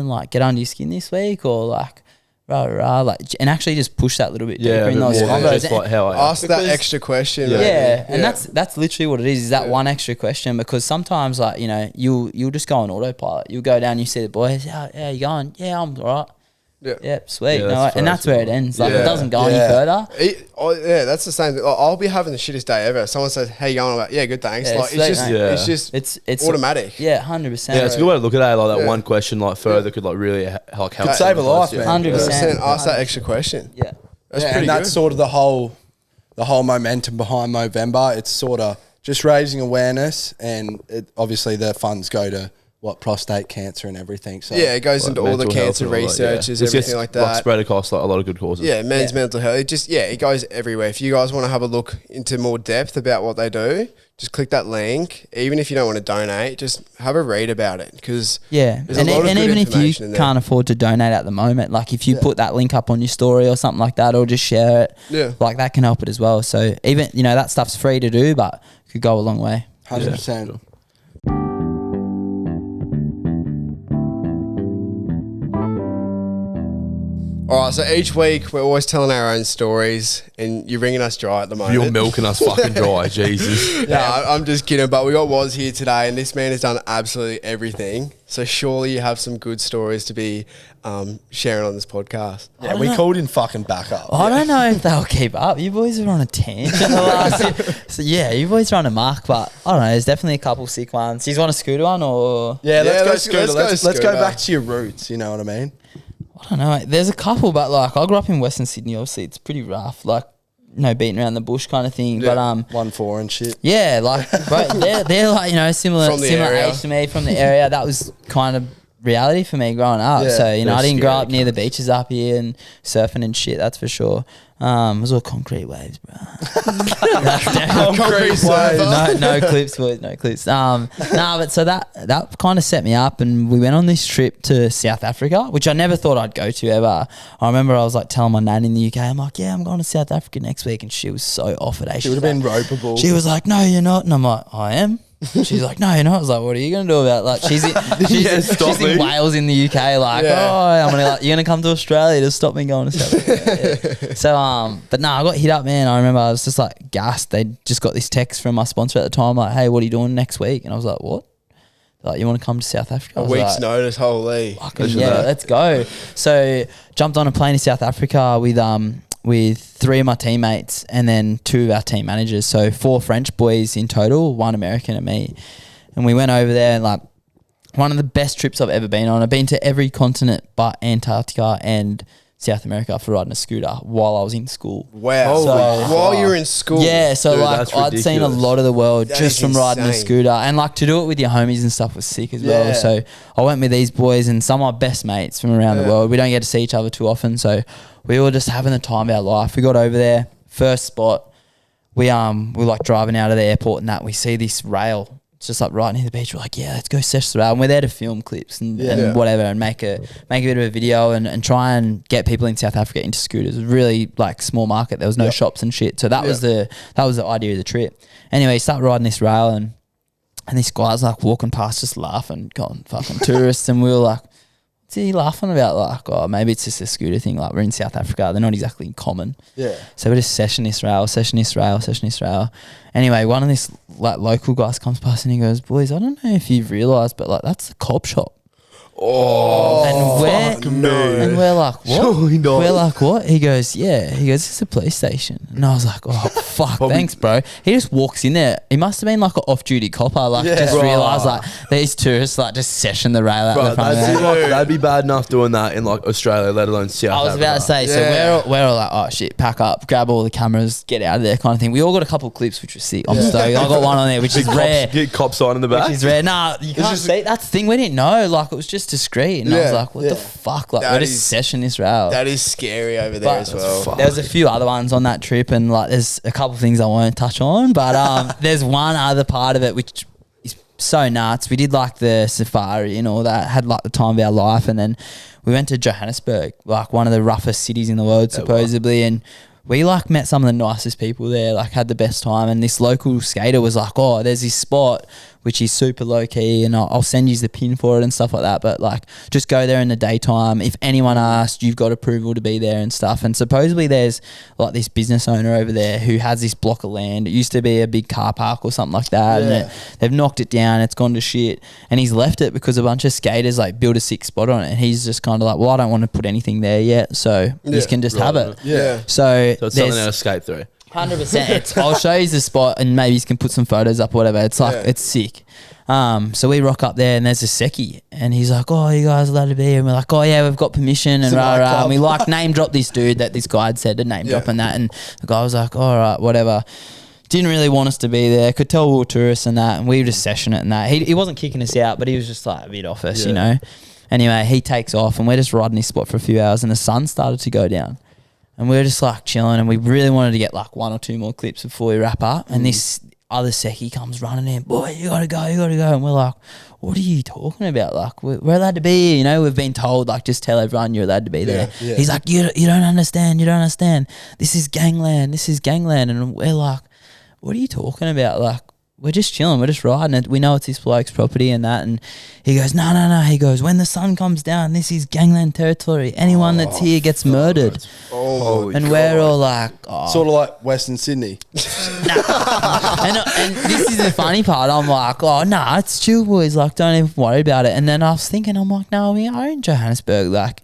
like get under your skin this week, or like like, and actually just push that little bit Yeah, deeper in those more than combos. just like how I Ask that extra question. Yeah, mate. and that's literally what it is that one extra question, because sometimes, like, you know, you'll just go on autopilot. You'll go down, you see the boys, how you going? Yeah, I'm all right. Yeah, sweet. Yeah, No, that's and that's where it ends. Like, it doesn't go any further. That's the same thing. Like, I'll be having the shittest day ever. Someone says, "Hey, you going?" I'm like, "Yeah, good, thanks." Yeah, Like, sweet, it's just, mate. it's It's automatic. Yeah, 100%. Yeah, it's a good way to look at it. Like that Yeah. one question, like further, could like really help. Could save a life, man. 100%. Ask that extra question. Yeah. That's Yeah, pretty and good. that's sort of the whole momentum behind Movember. It's sort of just raising awareness, and obviously the funds go to prostate cancer and everything. So Yeah, it goes into all the mental health cancer and all that, researches, It's everything just, like that. spread across like a lot of good causes. Yeah, men's mental health. It just it goes everywhere. If you guys want to have a look into more depth about what they do, just click that link. Even if you don't want to donate, just have a read about it, because Yeah, there's and a lot of good even if you information in there. can't afford to donate at the moment, like if you put that link up on your story or something like that, or just share it, like that can help it as well. So even, you know, that stuff's free to do, but could go a long way. 100%. All right, so each week we're always telling our own stories, and you're wringing us dry at the moment. You're milking us fucking dry, Jesus. Yeah, I'm just kidding, but we got Waz here today, and this man has done absolutely everything. So surely you have some good stories to be sharing on this podcast. Yeah, we called in fucking backup. I don't know if they'll keep up. You boys are on a tangent the last year. So yeah, you boys are on a mark, but I don't know. There's definitely a couple sick ones. You want a scooter one or? Yeah, Yeah, let's go scooter. Let's go scooter. back to your roots. You know what I mean? I don't know. There's a couple, but like I grew up in Western Sydney. Obviously, it's pretty rough. Like, no beating around the bush kind of thing. Yeah. But 1-4 and shit. yeah, like bro, they're like, you know, similar From the area. age to me from the area. That was kind of reality for me growing up. Yeah, So, you know, I they're didn't grow scary up near the beaches up here and surfing and shit. That's for sure. It was all concrete waves, bro. Concrete surfer. no clips, boys, no clips. But so that kind of set me up, and we went on this trip to South Africa, which I never thought I'd go to ever. I remember I was like telling my nan in the UK, I'm like, yeah, I'm going to South Africa next week, and she was so off it. She would have been ropeable. She was like, no, you're not, and I'm like, I am. She's like, no, you're not. I was like, what are you gonna do about it? Like, she's in Wales in the UK. Like, I'm gonna you're gonna come to Australia to stop me going to South Africa. Yeah. So, but no, I got hit up, man. I remember I was just like gassed. They just got this text from my sponsor at the time, like, hey, what are you doing next week? And I was like, what? Like, you want to come to South Africa? A week's notice, holy. Fucking yeah, let's go. So jumped on a plane to South Africa with 3 of my teammates and then 2 of our team managers. So 4 French boys in total, 1 American and me. And we went over there, and like one of the best trips I've ever been on. I've been to every continent but Antarctica and South America for riding a scooter while I was in school. Wow. So- While you're in school. Yeah, so Dude, like that's I'd seen a ridiculous. lot of the world That just is from riding a insane. scooter, and like to do it with your homies and stuff was sick as well. Yeah. So I went with these boys and some of my best mates from around the world. We don't get to see each other too often, so we were just having the time of our life. We got over there, first spot. We were like driving out of the airport and that we see this rail. It's just like right near the beach. We're like, yeah, let's go sesh the rail. And we're there to film clips and whatever, and make a bit of a video and try and get people in South Africa into scooters. It was really like small market. There was no shops and shit. So that was the idea of the trip. Anyway, start riding this rail and this guy's like walking past just laughing, going fucking tourists, and we were like, what's he laughing about? Like, oh, maybe it's just a scooter thing. Like, we're in South Africa. They're not exactly common. Yeah. So we're just session this rail. Anyway, one of these like local guys comes past and he goes, boys, I don't know if you've realised, but like that's the cop shop. Oh, And we're like, what? Surely not. We're like, what? He goes, yeah. He goes, it's a police station. And I was like, oh, fuck, thanks, bro. He just walks in there. He must have been like an off-duty copper, like just Bro. realised like these tourists like just session the rail out Bro, the front of that'd, it. be like, that'd be bad enough doing that in like Australia, let alone South I was Africa. about to say, so Yeah. we're all like, oh shit, pack up, grab all the cameras, get out of there kind of thing. We all got a couple of clips, which was sick. I'm stoked. I got one on there, which is rare. Get cop sign in the back. Which is rare. Nah, you can't see. That's the thing. We didn't know. Like, it was just discreet. And I was Yeah. like, what the fuck? Like, That we're just is- session this rail. that is scary over there But as well. there was a few other ones on that trip, and like there's a couple of things I won't touch on, but there's one other part of it which is so nuts. We did like the safari and all that, had like the time of our life, and then we went to Johannesburg, like one of the roughest cities in the world supposedly, and we like met some of the nicest people there, like had the best time. And this local skater was like, oh, there's this spot which is super low key, and I'll send you the pin for it and stuff like that. But like, just go there in the daytime. If anyone asks, you've got approval to be there and stuff. And supposedly there's like this business owner over there who has this block of land. It used to be a big car park or something like that, and they've knocked it down. It's gone to shit, and he's left it because a bunch of skaters like built a sick spot on it. And he's just kind of like, well, I don't want to put anything there yet, so you can just have it. Yeah. So it's something to escape through. 100%. I'll show you the spot, and maybe you can put some photos up or whatever. It's like, it's sick. So we rock up there, and there's a Seki, and he's like, oh, you guys allowed to be here? And we're like, oh yeah, we've got permission, and rah rah. And we like name drop this dude that this guy had said to name drop and that, and the guy was like, all right, whatever. Didn't really want us to be there. Could tell we were tourists and that, and we were just session it and that. He wasn't kicking us out, but he was just like a bit off us, you know. Anyway, he takes off, and we're just riding his spot for a few hours, and the sun started to go down. And we were just like chilling, and we really wanted to get like 1 or 2 more clips before we wrap up. And this other Seki comes running in, boy, you gotta go. And we're like, what are you talking about? Like, we're allowed to be here, you know. We've been told, like, just tell everyone you're allowed to be there. Yeah. He's like, you don't understand. This is gangland. And we're like, what are you talking about? Like, we're just chilling, we're just riding it. We know it's this bloke's property and that. And he goes, no. He goes, when the sun comes down, this is gangland territory. Anyone that's here gets murdered. And we're all like, sort of like Western Sydney. And this is the funny part. I'm like, oh, nah, it's chill, boys. Like, don't even worry about it. And then I was thinking, I'm like, no, we are in Johannesburg. Like,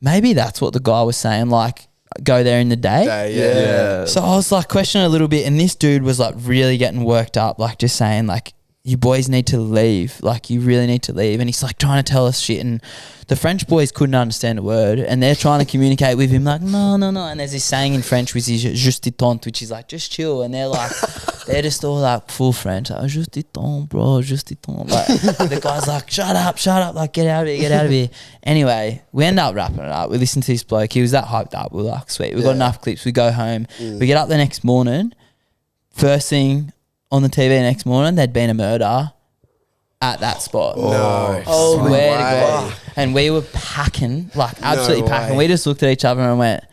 maybe that's what the guy was saying. Like, go there in the day. Yeah. So I was like questioning a little bit, and this dude was like really getting worked up, like just saying like, you boys need to leave. Like, you really need to leave. And he's like trying to tell us shit, and the French boys couldn't understand a word, and they're trying to communicate with him like, no. And there's this saying in French which is juste détente, which is like, just chill. And they're like, they're just all like full French, like, juste détente, bro, juste détente. Like, the guy's like, shut up, like, get out of here. Anyway, we end up wrapping it up. We listened to this bloke. He was that hyped up. We're like, sweet, we've got enough clips. We go home. We get up the next morning. First thing on the TV next morning, there'd been a murder at that spot. No. Swear to God. And we were packing, like absolutely packing. We just looked at each other and went,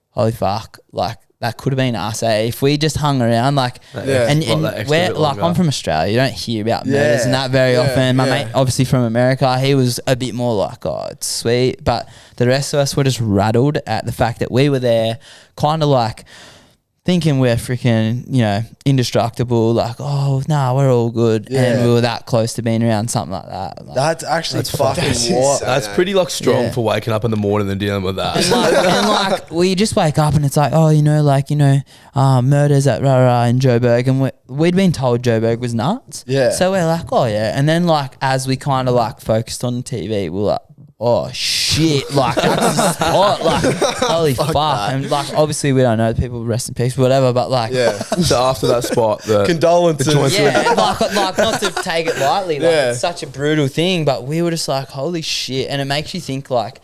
holy fuck, like that could have been us, eh? If we just hung around, like, and we're like, I'm from Australia, you don't hear about murders and that very often. My mate, obviously from America, he was a bit more like, oh, it's sweet. But the rest of us were just rattled at the fact that we were there, kind of like thinking we're freaking, you know, indestructible, like, oh, nah, we're all good. And we were that close to being around something like that. Like, that's actually fucking what? That's pretty, like, strong for waking up in the morning and dealing with that. And like, we just wake up and it's like, oh, murders at rah in Joburg. And we'd been told Joburg was nuts. Yeah. So we're like, oh, yeah. And then, like, as we kind of, like, focused on the TV, we're like, oh shit, like that's the spot, like holy fuck. And like, obviously we don't know the people, rest in peace, whatever, but like, so after that spot, condolences. And like not to take it lightly, like it's such a brutal thing, but we were just like, holy shit. And it makes you think, like,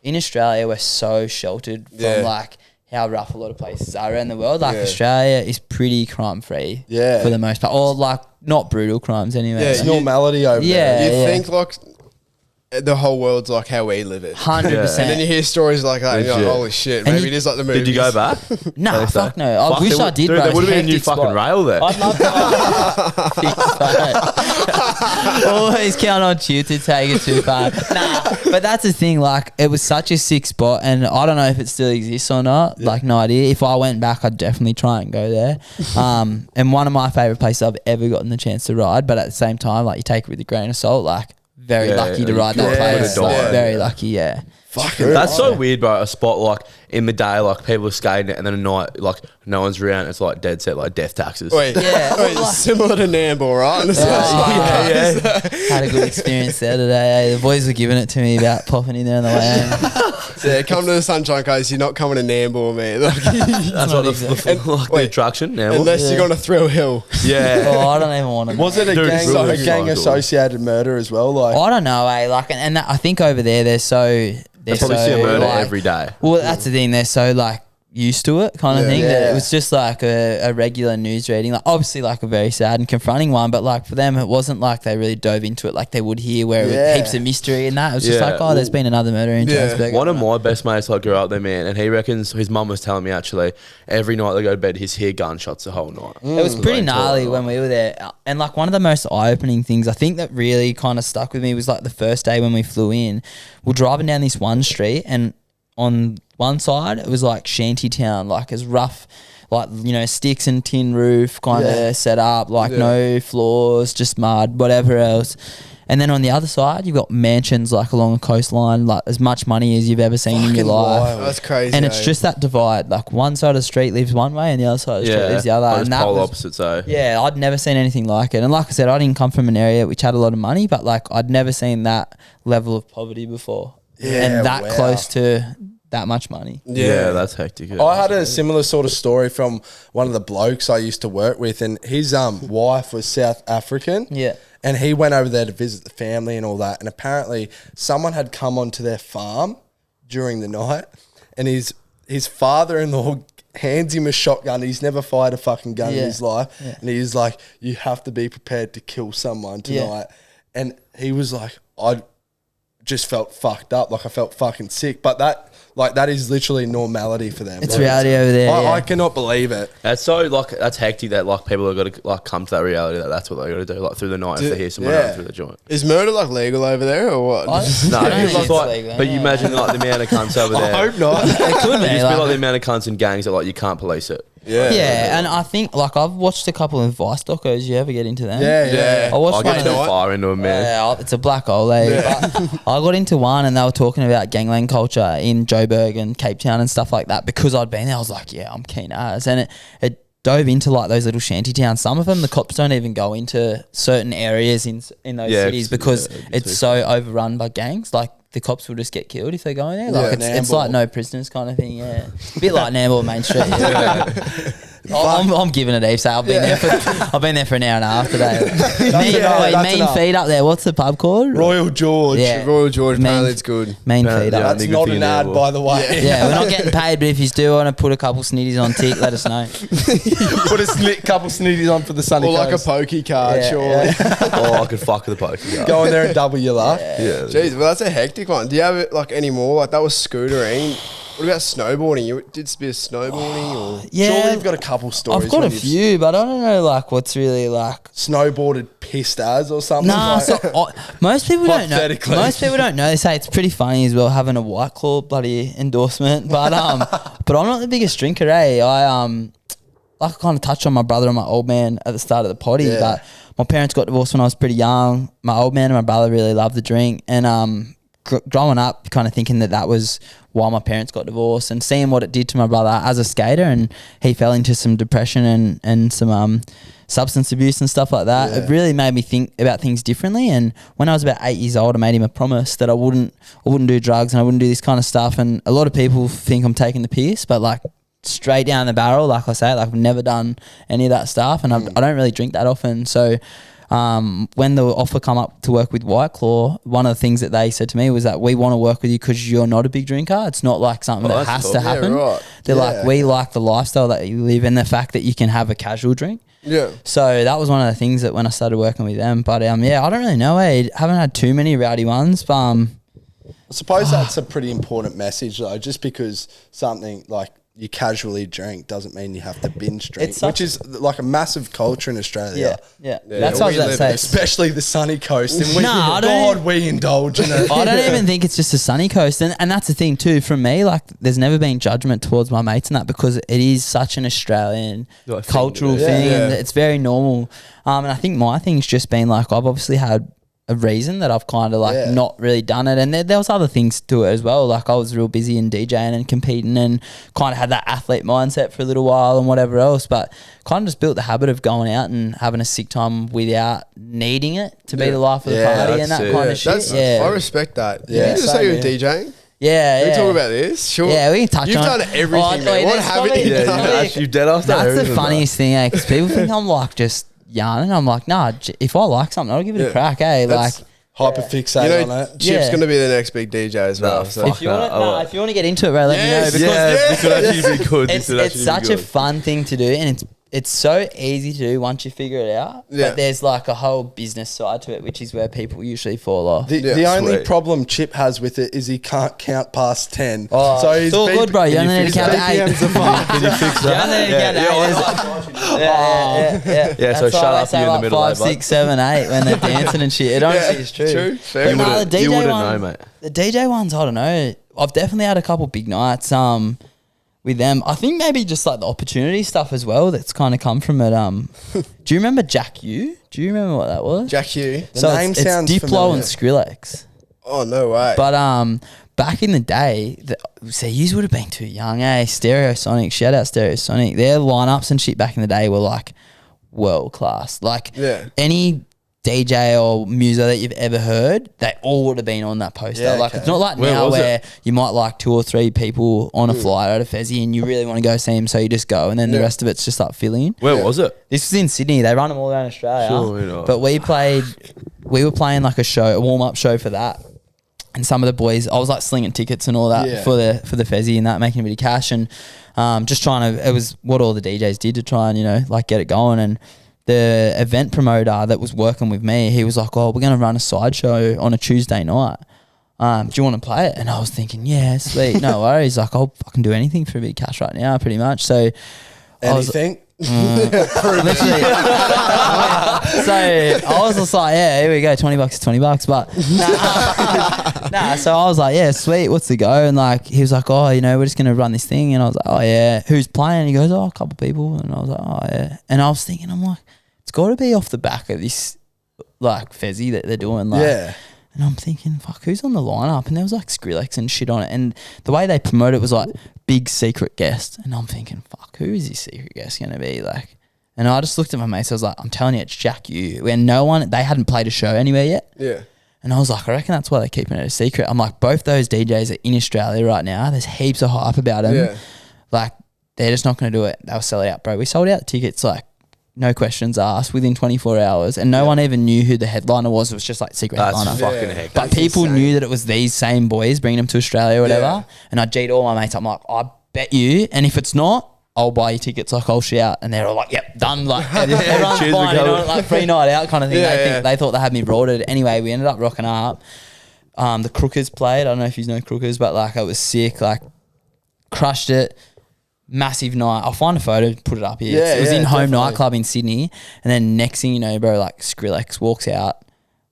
in Australia we're so sheltered from like how rough a lot of places are around the world. Like Australia is pretty crime free for the most part, or like not brutal crimes anyway. It's normality over there. You think like the whole world's like how we live it. 100%. And then you hear stories like that and you're like, holy shit, maybe it is like the movies. Did you go back? No, fuck no. I wish I did, bro. There would have been a new fucking rail there. I'd love to. Always count on you to take it too far. Nah, but that's the thing. Like, it was such a sick spot, and I don't know if it still exists or not. Like, no idea. If I went back, I'd definitely try and go there. And one of my favourite places I've ever gotten the chance to ride, but at the same time, like, you take it with a grain of salt. Like, very lucky to ride that place. Like, very lucky, That's so weird, bro. A spot like in the day, like people are skating it, and then at night, like no one's around. It's like dead set, like death taxes. Wait, similar to Nambour, right? Had a good experience there today. The boys were giving it to me about popping in there on the way home. Come to the Sunshine Coast. You're not coming to Nambour, man. Like, that's what the attraction. Nambour. Unless you're going to Thrill Hill. Oh, I don't even want to. Was it a gang associated murder as well? Like, I don't know, Like, and I think over there they're probably see a murder every day. Well, that's the thing. They're so like used to it kind of thing. That it was just like a regular news reading, like obviously like a very sad and confronting one, but like for them it wasn't like they really dove into it like they would here, where it was heaps of mystery and that. It was just like, oh, there's been another murder in Johannesburg. One of my best mates like grew up there, man, and he reckons his mum was telling me actually every night they go to bed he's hear gunshots the whole night. It was pretty gnarly when we were there, and like one of the most eye-opening things I think that really kind of stuck with me was like the first day when we flew in. We're driving down this one street, and on one side it was like shanty town, like as rough, like, you know, sticks and tin roof kind of set up, like no floors, just mud, whatever else. And then on the other side you've got mansions like along the coastline, like as much money as you've ever seen in your life. Wild. That's crazy. And it's just that divide, like one side of the street lives one way and the other side of the street lives the other. Like and that polar was, opposites, eh? yeah, I'd never seen anything like it. And like I said, I didn't come from an area which had a lot of money, but like I'd never seen that level of poverty before. And that close to that much money. Yeah, that's hectic. I had a similar sort of story from one of the blokes I used to work with, and his wife was South African. Yeah. And he went over there to visit the family and all that. And apparently someone had come onto their farm during the night, and his father-in-law hands him a shotgun. He's never fired a fucking gun in his life. Yeah. And he's like, you have to be prepared to kill someone tonight. Yeah. And he was like, I just felt fucked up. Like I felt fucking sick. But that is literally normality for them. It's reality over there. I cannot believe it. That's so that's hectic that like people have got to like come to that reality that that's what they got to do like through the night if they hear someone running through the joint. Is murder like legal over there or what? No, it's like, but you imagine like the amount of cunts over there. I hope not. It could be. It's like the amount of cunts and gangs that like you can't police it. Yeah, and I think like I've watched a couple of Vice docos. You ever get into them? Yeah. I watched get one. too far into them, man. Yeah, it's a black hole. But I got into one, and they were talking about gangland culture in Joburg and Cape Town and stuff like that. Because I'd been there, I was like, yeah, I'm keen as, and it dove into like those little shanty towns. Some of them, the cops don't even go into certain areas in those cities because it's so overrun by gangs. Like the cops will just get killed if they go in there. Like it's like no prisoners kind of thing. Yeah, a bit like Nambour Main Street. I'm giving it heaps. I've been there for an hour and a half today. Mean Feed up there. What's the pub called? Royal George. Yeah. Royal George. Apparently it's good. Mean Feed up. That's not an ad, by the way. Yeah, we're not getting paid, but if you do want to put a couple snitties on tick, let us know. Put a couple snitties on for the sunny or like coast. a pokey card, surely. Oh, I could fuck with the pokey card. Go in there and double your luck. Yeah. Jeez, well that's a hectic one. Do you have it like any more? Like that was scootering. What about snowboarding? You did a bit of snowboarding or Surely you've got a couple stories. I've got a few, but I don't know like what's really like snowboarded pissed as or something. Nah, like most people don't know. Most people don't know. They say it's pretty funny as well having a White Claw bloody endorsement, but but I'm not the biggest drinker. I like I kind of touched on my brother and my old man at the start of the potty, but my parents got divorced when I was pretty young. My old man and my brother really loved the drink, and growing up kind of thinking that was why my parents got divorced, and seeing what it did to my brother as a skater, and he fell into some depression and some substance abuse and stuff like that. It really made me think about things differently. And when I was about 8 years old, I made him a promise that I wouldn't do drugs and I wouldn't do this kind of stuff. And a lot of people think I'm taking the piss, but like straight down the barrel, like I say, like I've never done any of that stuff, and I don't really drink that often. So when the offer come up to work with White Claw, one of the things that they said to me was that we want to work with you because you're not a big drinker. It's not like something that has to happen. They're like, we like the lifestyle that you live and the fact that you can have a casual drink. Yeah. So that was one of the things that when I started working with them. But I don't really know. I haven't had too many rowdy ones. But I suppose that's a pretty important message though, just because something like you casually drink doesn't mean you have to binge drink, which is like a massive culture in Australia. Yeah. That's what I was about to say. Especially the sunny coast. And we indulge in it. I don't even think it's just a sunny coast. And that's the thing too, from me, like there's never been judgment towards my mates and that, because it is such an Australian cultural thing. And it's very normal. And I think my thing's just been like, I've obviously had a reason that I've kind of like not really done it, and there was other things to it as well. Like I was real busy in DJing and competing and kind of had that athlete mindset for a little while and whatever else, but kind of just built the habit of going out and having a sick time without needing it to be the life of the party and that kind of shit. I respect that. Did you just say you were DJing? Yeah, Can we talk about this? Sure. Yeah, we can touch on it. You've done everything, man. What haven't you done? Actually, dead off. That's the funniest thing, because people think I'm like just yarning. I'm like, nah, if I like something, I'll give it a crack, hyperfixate on it. Chip's Yeah. going to be the next big DJ as well. So. If you want to get into it, bro, let me know. Because this would actually be good. it's such a fun thing to do, and it's so easy to do once you figure it out. Yeah. But there's like a whole business side to it, which is where people usually fall off. The only Sweet. problem Chip has with it is he can't count past 10. Oh, so it's all good, bro. You only need to count to 8. BPMs are fine. Can you fix You only need to count to 8. Yeah. Yeah, so That's shut why they up, say you in the like middle, 5, eh, bud? 6, 7, 8 when they're dancing and shit. It honestly is true. True. Fair You enough. Nah, wouldn't, the you DJ wouldn't one- know, mate. The DJ ones, I don't know. I've definitely had a couple big nights with them. I think maybe just like the opportunity stuff as well that's kind of come from it. Do you remember Jack U? Do you remember what that was? Jack Hugh. The name it's sounds Diplo familiar. and Skrillex. Oh, no way. But back in the day, so you would have been too young, eh? Stereosonic, shout out Stereosonic. Their lineups and shit back in the day were like world class. Like Yeah. any DJ or muso that you've ever heard, they all would have been on that poster. Yeah, like okay. it's not like Where now was where you might like 2 or 3 people on a flight out of Fezzy and you really want to go see him, so you just go, and then the Yeah. rest of it's just like filling. Where was it? This was in Sydney. They run them all around Australia. Sure, you know. But we were playing like a warm-up show for that. And some of the boys, I was like slinging tickets and all that Yeah. for the Fezzy and that, making a bit of cash, and just trying to, it was what all the DJs did to try and, you know, like get it going. And the event promoter that was working with me, he was like, oh, we're going to run a sideshow on a Tuesday night. Do you want to play it? And I was thinking, yeah, sweet, no worries. Like, I'll fucking do anything for a bit of cash right now, pretty much. So I was, Anything? literally. So I was just like, yeah, here we go, $20 is $20. But nah, so I was like, yeah, sweet, what's the go? And like, he was like, oh, you know, we're just gonna run this thing. And I was like, oh yeah, who's playing? And he goes, oh, a couple people. And I was like, oh yeah. And I was thinking, I'm like, it's got to be off the back of this like Fezzy that they're doing, like. Yeah. And I'm thinking, fuck, who's on the lineup? And there was like Skrillex and shit on it. And the way they promote it was like big secret guest. And I'm thinking, fuck, who is this secret guest going to be? Like, and I just looked at my mates. I was like, I'm telling you, it's Jack U. And they hadn't played a show anywhere yet. Yeah. And I was like, I reckon that's why they're keeping it a secret. I'm like, both those DJs are in Australia right now. There's heaps of hype about them. Yeah. Like, they're just not going to do it. They'll sell it out, bro. We sold out tickets like, no questions asked, within 24 hours, and no one even knew who the headliner was. It was just like secret That's headliner. fucking Yeah. heck. But That's people insane. knew that it was these same boys bringing them to Australia or whatever. Yeah. And I G'd all my mates. I'm like, I bet you, and if it's not, I'll buy you tickets. Like, I'll shout. And they're all like, yep, done. Like, everyone's cheers, fine, you we know, go. like free night out kind of thing. Yeah, They thought they had me rorted. Anyway, we ended up rocking up. The Crookers played. I don't know if you know Crookers, but like, it was sick. Like, crushed it. Massive night. I'll find a photo, put it up here. Yeah, It was in Home definitely. Nightclub in Sydney. And then next thing you know, bro, like Skrillex walks out.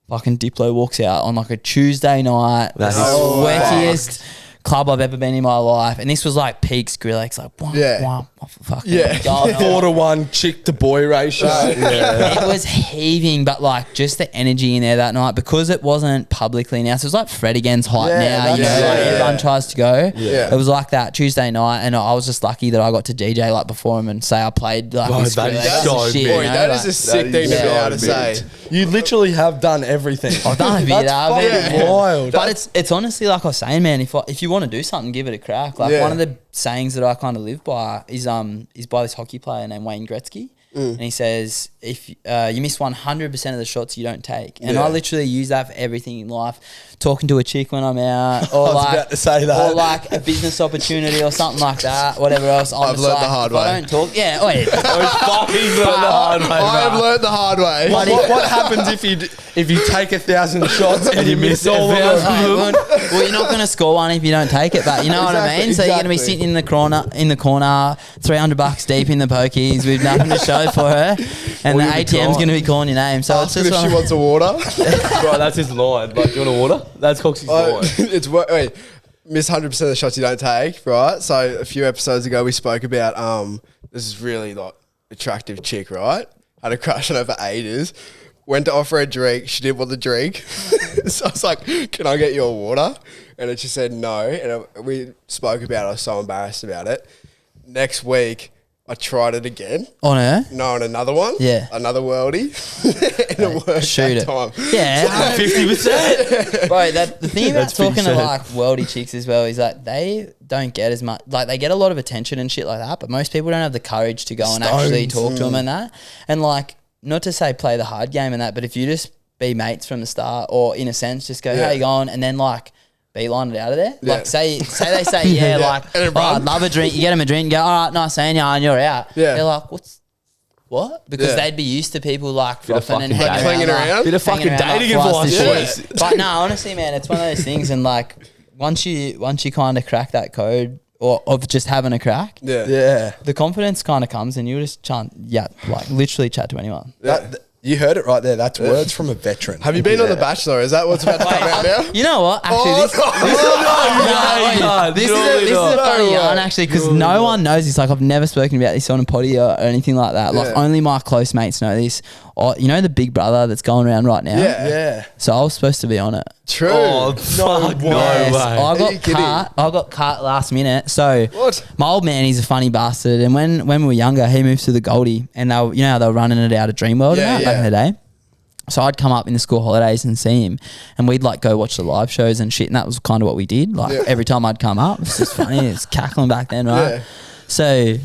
Fucking Diplo walks out on like a Tuesday night. That is Sweatiest club I've ever been in my life. And this was like peak Skrillex. Like, Yeah. fucking Yeah. 4-to-1 chick to boy ratio. It was heaving, but like just the energy in there that night, because it wasn't publicly announced. It was like Fred again's hype Yeah, now, you know, that's- like yeah. everyone tries to go. Yeah. It was like that Tuesday night, and I was just lucky that I got to DJ like before him and say I played like Bro, with that is Skrillex and so shit. big. you Boy, know, that like- is a sick thing to so be able to big. say. You literally have done everything. I've done a bit. That's I've fucking been- wild. But it's honestly like I was saying, man. If you want to do something, give it a crack. Like Yeah. one of the sayings that I kind of live by is by this hockey player named Wayne Gretzky, and he says if you miss 100% of the shots you don't take, and Yeah. I literally use that for everything in life. Talking to a chick when I'm out, or I was like about to say that. or like a business opportunity or something like that. Whatever else, I'm I've just learned like, the hard if I way. don't talk. Yeah, wait. Fucking learned the hard way, I have bro. learned the hard way. What happens if you take 1,000 shots and you miss all of them? Well, you're not going to score one if you don't take it, but you know what I Exactly, mean. So you're going to be exactly. sitting in the corner, $300 deep in the pokies with nothing to show for her, and the you'll be ATM's crying. going to be calling your name. So it's Ask her just if she wants a water. Bro, that's his line. Like, do you want a water? That's Coxie's line. It's wait, miss 100% of the shots you don't take, right? So a few episodes ago we spoke about this is really like attractive chick, right? Had a crush on her for ages. Went to offer her a drink. She didn't want the drink. So I was like, can I get you a water? And then she said no. And we spoke about it. I was so embarrassed about it. Next week, I tried it again. on her. No, on another one. Yeah. Another worldie. And it worked Shoot that it. time. Yeah, 50%. bro. The thing about That's talking to 50%. like worldy chicks as well is that they don't get as much. Like they get a lot of attention and shit like that, but most people don't have the courage to go and actually Stones. talk to them and that. And like, not to say play the hard game and that, but if you just be mates from the start, or in a sense, just go, how you going? And then like beeline it out of there. Yeah. Like say they say, like, And oh, I'd love a drink. You get them a drink, you go, all right, nice seeing you, and you're out. Yeah. They're like, what? Because Yeah. they'd be used to people like Bit of frothing and fucking hanging dating. around. Hanging around? Bit of fucking hanging around dating like flies advice, to boys. shit. But no, honestly, man, it's one of those things, and like once you kind of crack that code or of just having a crack, Yeah. the confidence kind of comes, and you'll just like literally chat to anyone. You heard it right there. That's words from a veteran. Have you been on The Bachelor? Is that what's about to come out now? You know what? Actually, this is a funny yarn actually, because no one knows this. Like I've never spoken about this on a potty or anything like that. Like only my close mates know this. Oh, you know the Big Brother that's going around right now? Yeah. So I was supposed to be on it. True. Oh, fuck, no Yes, way. I you kidding? got cut last minute. So What? my old man, he's a funny bastard. And when we were younger, he moved to the Goldie, and they were, you know how they were running it out of Dreamworld Yeah, and that back in the day. So I'd come up in the school holidays and see him, and we'd like go watch the live shows and shit, and that was kind of what we did. Like every time I'd come up, it's just funny. It's cackling back then, right? Yeah. So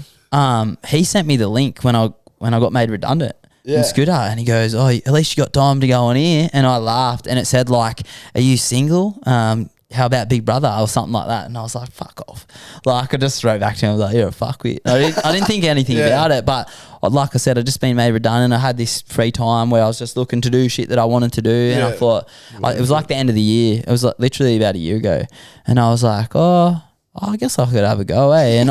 he sent me the link when I got made redundant. Yeah. In Scooter, and he goes, "Oh, at least you got time to go on here." And I laughed, and it said like, "Are you single? How about Big Brother?" or something like that. And I was like, "Fuck off!" Like I just wrote back to him, I was like, "You're a fuckwit." I didn't think anything about it, but like I said, I just been made redundant. I had this free time where I was just looking to do shit that I wanted to do, and I thought it was like the end of the year. It was like literally about a year ago, and I was like, "Oh, I guess I could have a go, eh?"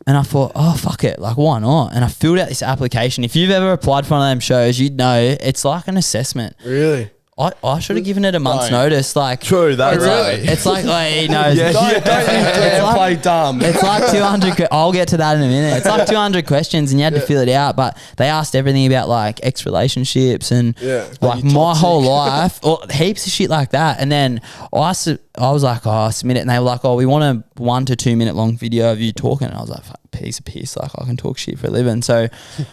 And I thought, oh, fuck it. Like, why not? And I filled out this application. If you've ever applied for one of them shows, you'd know it's like an assessment. Really? I should have given it a month's notice. Like, True, that's it's like he knows. Play dumb. It's like 200. I'll get to that in a minute. It's like 200 questions, and you had to fill it out. But they asked everything about like ex-relationships and like my whole life, or heaps of shit like that. And then I was like, oh, I'll submit it, and they were like, oh, we want a 1 to 2 minute long video of you talking. And I was like, fuck, piece of piss. Like I can talk shit for a living. So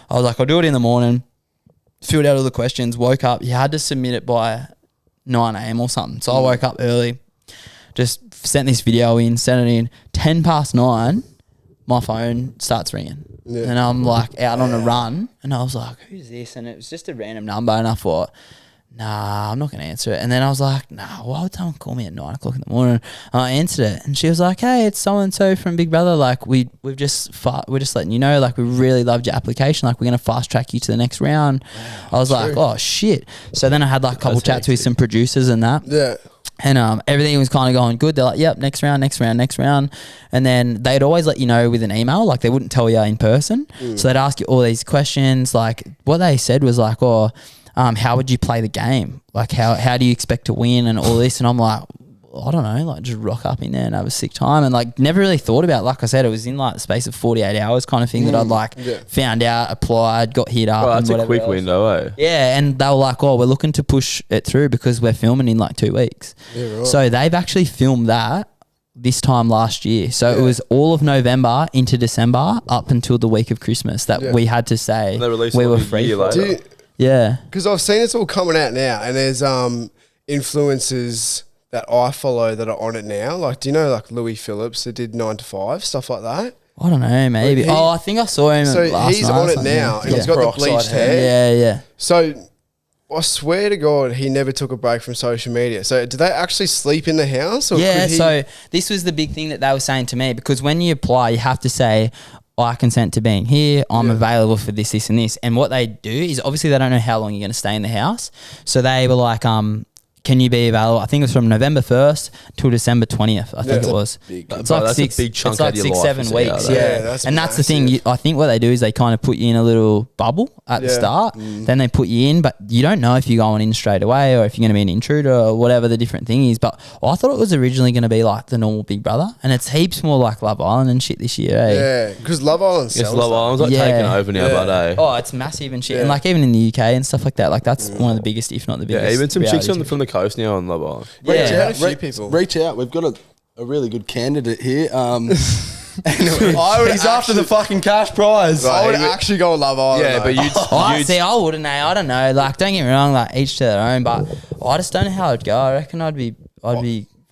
I was like, I'll do it in the morning. Filled out all the questions, woke up. You had to submit it by 9 a.m. or something. So I woke up early, just sent this video in, sent it in. 10 past 9, my phone starts ringing. Yeah. And I'm like out on a run, and I was like, who's this? And it was just a random number, and I thought, nah, I'm not going to answer it. And then I was like, nah, why would someone call me at 9 o'clock in the morning? And I answered it, and she was like, hey, it's so-and-so from Big Brother. Like, we're just letting you know, like, we really loved your application. Like, we're going to fast track you to the next round. Wow, I was like, oh, shit. So then I had like a couple chats with some producers and that. Yeah. And everything was kind of going good. They're like, yep, next round. And then they'd always let you know with an email. Like, they wouldn't tell you in person. So they'd ask you all these questions. Like, what they said was like, oh, how would you play the game? Like, how do you expect to win and all this? And I'm like, I don't know, like just rock up in there and have a sick time. And like never really thought about it. Like I said, it was in like the space of 48 hours kind of thing that I'd like found out, applied, got hit up. Well, that's and a quick else. window, eh? Yeah, and they were like, oh, we're looking to push it through because we're filming in like 2 weeks. Yeah, right. So they've actually filmed that this time last year. So it was all of November into December up until the week of Christmas that we had to say we were free for. Yeah. Because I've seen it's all coming out now, and there's influencers that I follow that are on it now. Like, do you know like Louis Phillips that did 9 to 5, stuff like that? I don't know, maybe. I think I saw him. So last he's night on it now, and he's got the bleached hair. Yeah. So I swear to God, he never took a break from social media. So did they actually sleep in the house? Or yeah. So this was the big thing that they were saying to me, because when you apply, you have to say, I consent to being here. I'm available for this, this, and this. And what they do is obviously they don't know how long you're going to stay in the house. So they were like, can you be available? I think it was from November 1st till December 20th. I think it was. It's like that's a big chunk it's like out of your 6-7 life, weeks. Yeah, That's the thing. I think what they do is they kind of put you in a little bubble at the start. Then they put you in, but you don't know if you're going in straight away or if you're going to be an intruder or whatever the different thing is. But I thought it was originally going to be like the normal Big Brother, and it's heaps more like Love Island and shit this year. Yeah, because Love Island sells. Love Island's like taking over now, but oh, it's massive and shit, and like even in the UK and stuff like that. Like that's one of the biggest, if not the biggest. Yeah, even some chicks reality from the coast now on Love Island. Reach out. We've got a really good candidate here. He's after the fucking cash prize. I would actually go on Love Island. Yeah, but you'd see, I wouldn't. I don't know. Like, don't get me wrong. Like, each to their own. But I just don't know how it'd go. I reckon I'd be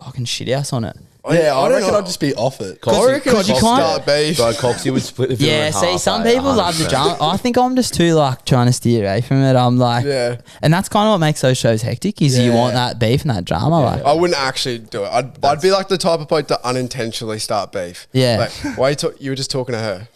fucking shit house on it. Yeah, I reckon know. I'd just be off it. I reckon I'd you just can't- start beef. Bro, Coxie would split the video Yeah, in see, half, some eh? people love the 100%. drama. I think I'm just too like trying to steer away from it. I'm like, Yeah. and that's kind of what makes those shows hectic. Is you Yeah. want that beef and that drama. Like, I wouldn't actually do it. I'd be like the type of bloke to unintentionally start beef. Yeah. Like, why you were just talking to her?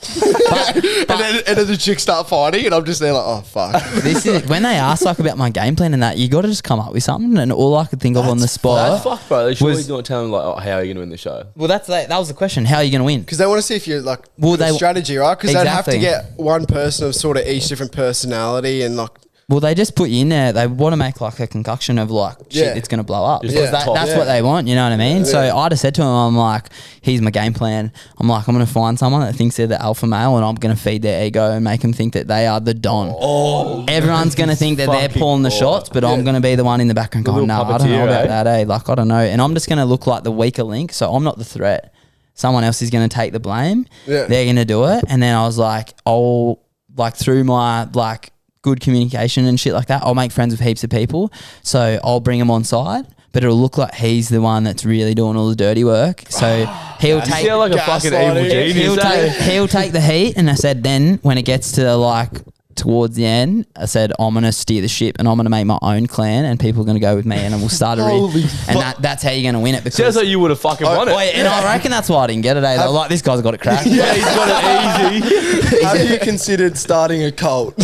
and then the chicks start fighting, and I'm just there like, oh, fuck. this is when they ask like about my game plan and that, you got to just come up with something. And all I could think of on the spot. That's fuck, bro. They surely Was- don't tell them, like, oh, how are you going to win the show? Well, that was the question. How are you going to win? Because they want to see if you're like Well, good they- strategy, right? Because they'd have to Exactly. get one person of sort of each different personality and like. Well, they just put you in there. They want to make like a concoction of like shit Yeah. that's going to blow up. Just Because like top. that's what they want, you know what I mean? So I just said to him, I'm like, here's my game plan. I'm like, I'm going to find someone that thinks they're the alpha male and I'm going to feed their ego and make them think that they are the Don. Everyone's going to think that they're fucking pulling the God. shots, but I'm going to be the one in the background The going, no, little I don't know puppeteer, about eh? that, Like, I don't know. And I'm just going to look like the weaker link. So I'm not the threat. Someone else is going to take the blame. Yeah. They're going to do it. And then I was like, I'll like through my like good communication and shit like that, I'll make friends with heaps of people. So I'll bring him on side, but it'll look like he's the one that's really doing all the dirty work. So he'll You take sound like a fucking evil gaslighting. genius. he'll take the heat. And I said, then when it gets to like towards the end, I said, I'm gonna steer the ship and I'm gonna make my own clan and people are gonna go with me and we'll start a and that's how you're gonna win it. Because Sounds like you would have fucking won it. and I reckon that's why I didn't get it. They were like, this guy's got it cracked. Yeah, he's got it easy. Have you considered starting a cult?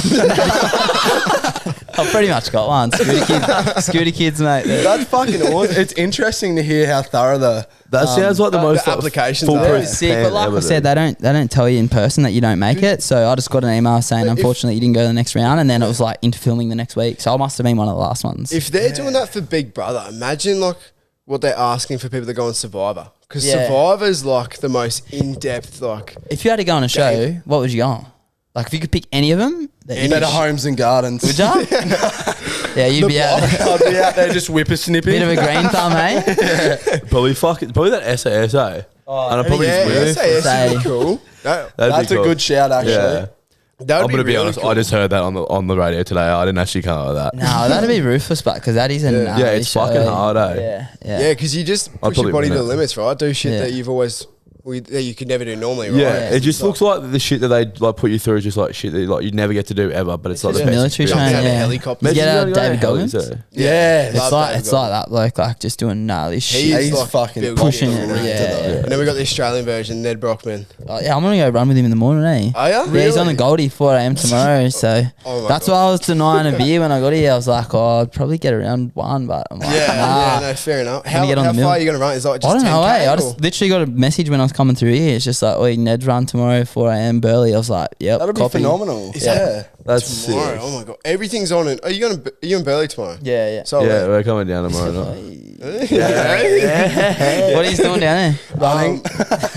I've pretty much got one. Scooter kids, mate. That's fucking awesome. It's interesting to hear how thorough That sounds like the most the applications foolproof are- It's sick, plan but like ever, I said, dude. they don't tell you in person that you don't make it. So I just got an email saying, unfortunately, you didn't go to the next round, and then it was like into filming the next week. So I must have been one of the last ones. If they're doing that for Big Brother, imagine like what they're asking for people that go on Survivor. Because Yeah. Survivor's like the most in-depth, like. If you had to go on a show, what would you go on? Like if you could pick any of them, Better homes and gardens. would you? Yeah, you'd be out. I'd be out there just whippersnipping. Bit of a green thumb, eh? Probably that SASA. And I probably Yeah, just SAS Say- would be cool. That, That's a good shout, actually. Yeah. that would I'm gonna be really honest. cool. I just heard that on the radio today. I didn't actually come up with that. No, that'd be ruthless, but because that is a gnarly Yeah, it's show. fucking hard, eh? Yeah, yeah. Yeah, because you just push your probably body to win the it. limits, right? Do shit Yeah. that you've always that you could never do normally, right? Yeah, it just looks like the shit that they like put you through is just like shit that like you'd never get to do ever. But it's like the just best military experience. Jumping out of yeah. helicopters. Did you get Imagine out you David go, Goggins? hell, Yeah. Love It's like David it's like that bloke, like just doing gnarly shit. He's like fucking Bill pushing Gates. it, yeah. And then we got the Australian version, Ned Brockman. Oh, yeah, I'm gonna go run with him in the morning, eh? Are ya? Yeah, he's on the Really? Goldie 4 a.m. tomorrow, so Oh my that's God. why I was denying a beer when I got here. I was like, oh, I'd probably get around one, but I'm like, Yeah, nah. yeah, no, fair enough. How, get on how the far mill. are you going to run? Is that like just I don't know, 10K eh? I or- just literally got a message when I was coming through here. It's just like, oh, Ned's run tomorrow 4 a.m. Burley. I was like, yep, That'll be copy. phenomenal. Is Yeah. that- That's tomorrow. sick. Oh my god, everything's on. Are you in Burley tomorrow? Yeah, yeah. So Yeah, we're coming down tomorrow night. What are you doing down there? Running.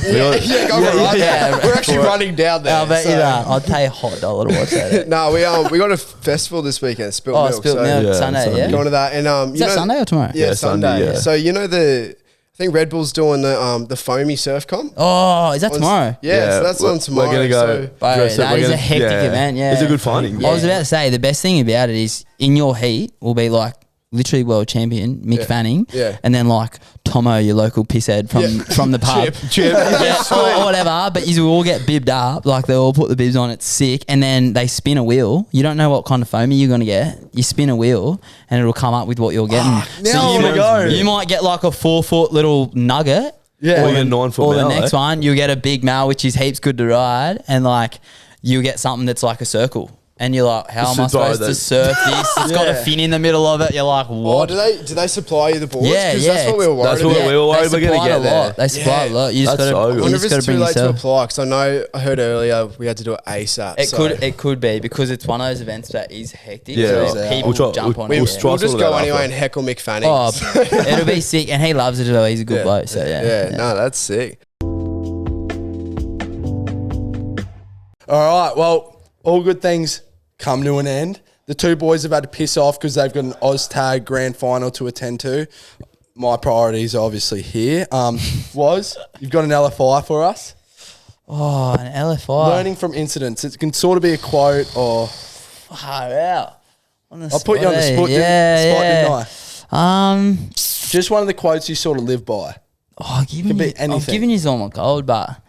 yeah, go right. yeah, We're actually running down there. I'll bet you so- that. I'd pay a hot dollar to watch that. No, we got a festival this weekend. Spilt Oh, Milk. Spilt so Milk Yeah, Sunday, Sunday. yeah? Going to that, and Is that Sunday or tomorrow? Yeah, Yeah, Sunday. Sunday, yeah. So you know I think Red Bull's doing the foamy surf comp. Oh, is that tomorrow? Yeah, so that's on tomorrow. We're gonna go. So, Bro, dress up, that we're is a gonna- hectic event, yeah. It's a good finding. I was about to say, the best thing about it is in your heat will be like literally world champion Mick Yeah. Fanning, Yeah. and then like Tomo, your local pisshead from Yeah. from the pub, Chip. Yeah, or whatever. But you all get bibbed up, like they all put the bibs on. It's sick, and then they spin a wheel. You don't know what kind of foamy you're gonna get. You spin a wheel, and it'll come up with what you're getting. now you, I wanna go. you might get like a 4-foot little nugget. Yeah. Or Or your the, 9 foot or the male, next eh? one, you'll get a big male, which is heaps good to ride, and like you get something that's like a circle. And you're like, how am I supposed to surf this? It's got a Yeah. fin in the middle of it. You're like, Oh, what? do they supply you the boards? Yeah, 'Cause yeah. That's what we were worried That's what about. we were worried They we're gonna supply get a there. lot. They supply a Yeah. lot. You just That's got so to. good. I You wonder if just got it's to too bring late to yourself. apply because I heard earlier we had to do it ASAP. It so could be because it's one of those events that is hectic. Yeah, so right. people We'll try- jump we'll- on we'll it. strike We'll just all go that anyway after. and heckle Mick Fanning. Oh, it'll be sick, and he loves it. He's a good bloke. So yeah. No, that's sick. All right. Well, all good things come to an end. The two boys have had to piss off because they've got an OzTag grand final to attend to. My priorities are obviously here. You've got an LFI for us? Oh, an LFI. Learning from incidents. It can sort of be a quote or... Far out. On the I'll put you on the eh? spot, Yeah, didn't I? yeah. Just one of the quotes you sort of live by. I'm be anything. giving you all my gold, but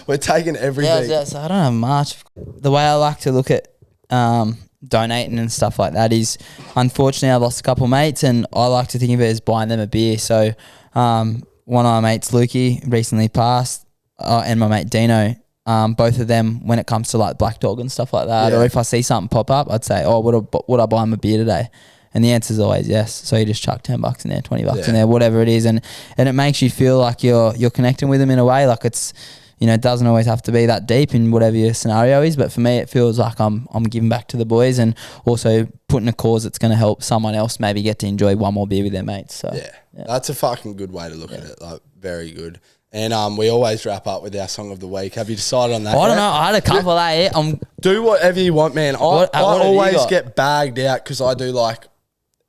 We're taking everything. yeah, so I don't have much. The way I like to look at donating and stuff like that is, unfortunately, I lost a couple mates, and I like to think of it as buying them a beer. So one of my mates, Lukey, recently passed, and my mate Dino. Both of them, when it comes to like Black Dog and stuff like that, or if I see something pop up, I'd say, oh, would I buy him a beer today? And the answer is always yes. So you just chuck $10 in there, $20 in there, whatever it is, and it makes you feel like you're connecting with them in a way. Like it's, it doesn't always have to be that deep in whatever your scenario is, but for me, it feels like I'm giving back to the boys and also putting a cause that's going to help someone else maybe get to enjoy one more beer with their mates. So yeah. That's a fucking good way to look at it. Like very good. And we always wrap up with our song of the week. Have you decided on that? I don't know. I had a couple of do whatever you want, man. I what have you always got? get bagged out because I do like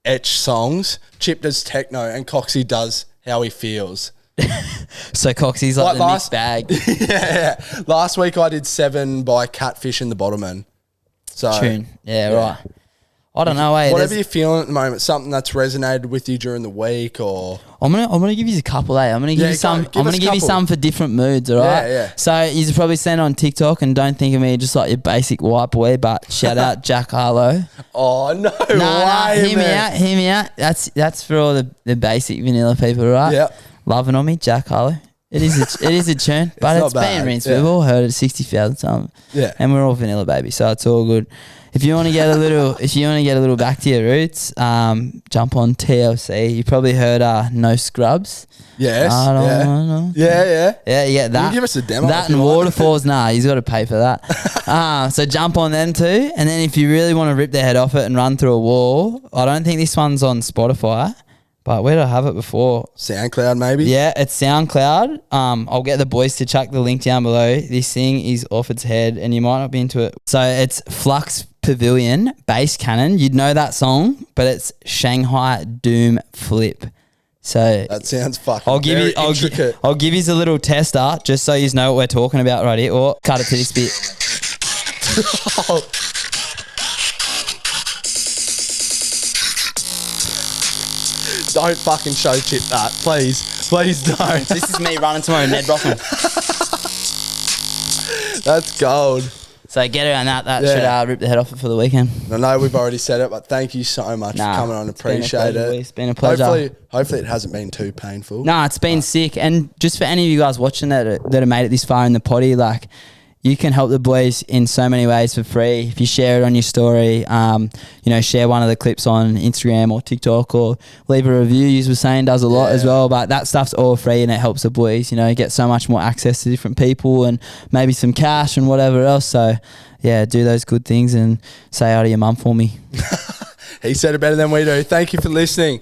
etch songs. Chip does techno and Coxie does how he feels. So Coxie's like the mixed bag. yeah. Last week I did 7 by Catfish and the Bottommen. So Tune. Yeah, right. I don't know. Whatever you're feeling at the moment, something that's resonated with you during the week, or I'm gonna give you a couple. I'm gonna give you some. I'm gonna give you some for different moods. All right. Yeah. So you've probably seen on TikTok, and don't think of me just like your basic white boy, but shout out Jack Harlow. Oh no! Hear me out. That's for all the basic vanilla people, right? Yeah. Loving on me, Jack Harlow. It is a tune, but it's been rinsed. Yeah. We've all heard it 60,000 times. Yeah. And we're all vanilla baby, so it's all good. If you want to get a little, back to your roots, jump on TLC. You probably heard No Scrubs. Yes. I don't know. Yeah. Yeah, you get that. Can you give us a demo? That and Waterfalls, nah, he's got to pay for that. So jump on them too. And then if you really want to rip their head off it and run through a wall, I don't think this one's on Spotify, but where did I have it before? SoundCloud maybe? Yeah, it's SoundCloud. I'll get the boys to chuck the link down below. This thing is off its head and you might not be into it. So it's Flux Pavilion, Bass Cannon. You'd know that song, but it's Shanghai Doom Flip. So that sounds fucking intricate. I'll give you a little tester just so you know what we're talking about right here. Or cut it to this bit. Don't fucking show Chip that. Please don't. This is me running tomorrow, Ned Rothman. That's gold. So get around that. That should rip the head off it for the weekend. I know we've already said it, but thank you so much for coming on. Appreciate it. It's been a pleasure. Hopefully it hasn't been too painful. No, it's been sick. And just for any of you guys watching that have made it this far in the potty, like, you can help the boys in so many ways for free. If you share it on your story, share one of the clips on Instagram or TikTok, or leave a review. You were saying does a lot as well, but that stuff's all free and it helps the boys, get so much more access to different people and maybe some cash and whatever else. So yeah, do those good things and say hi to your mum for me. He said it better than we do. Thank you for listening.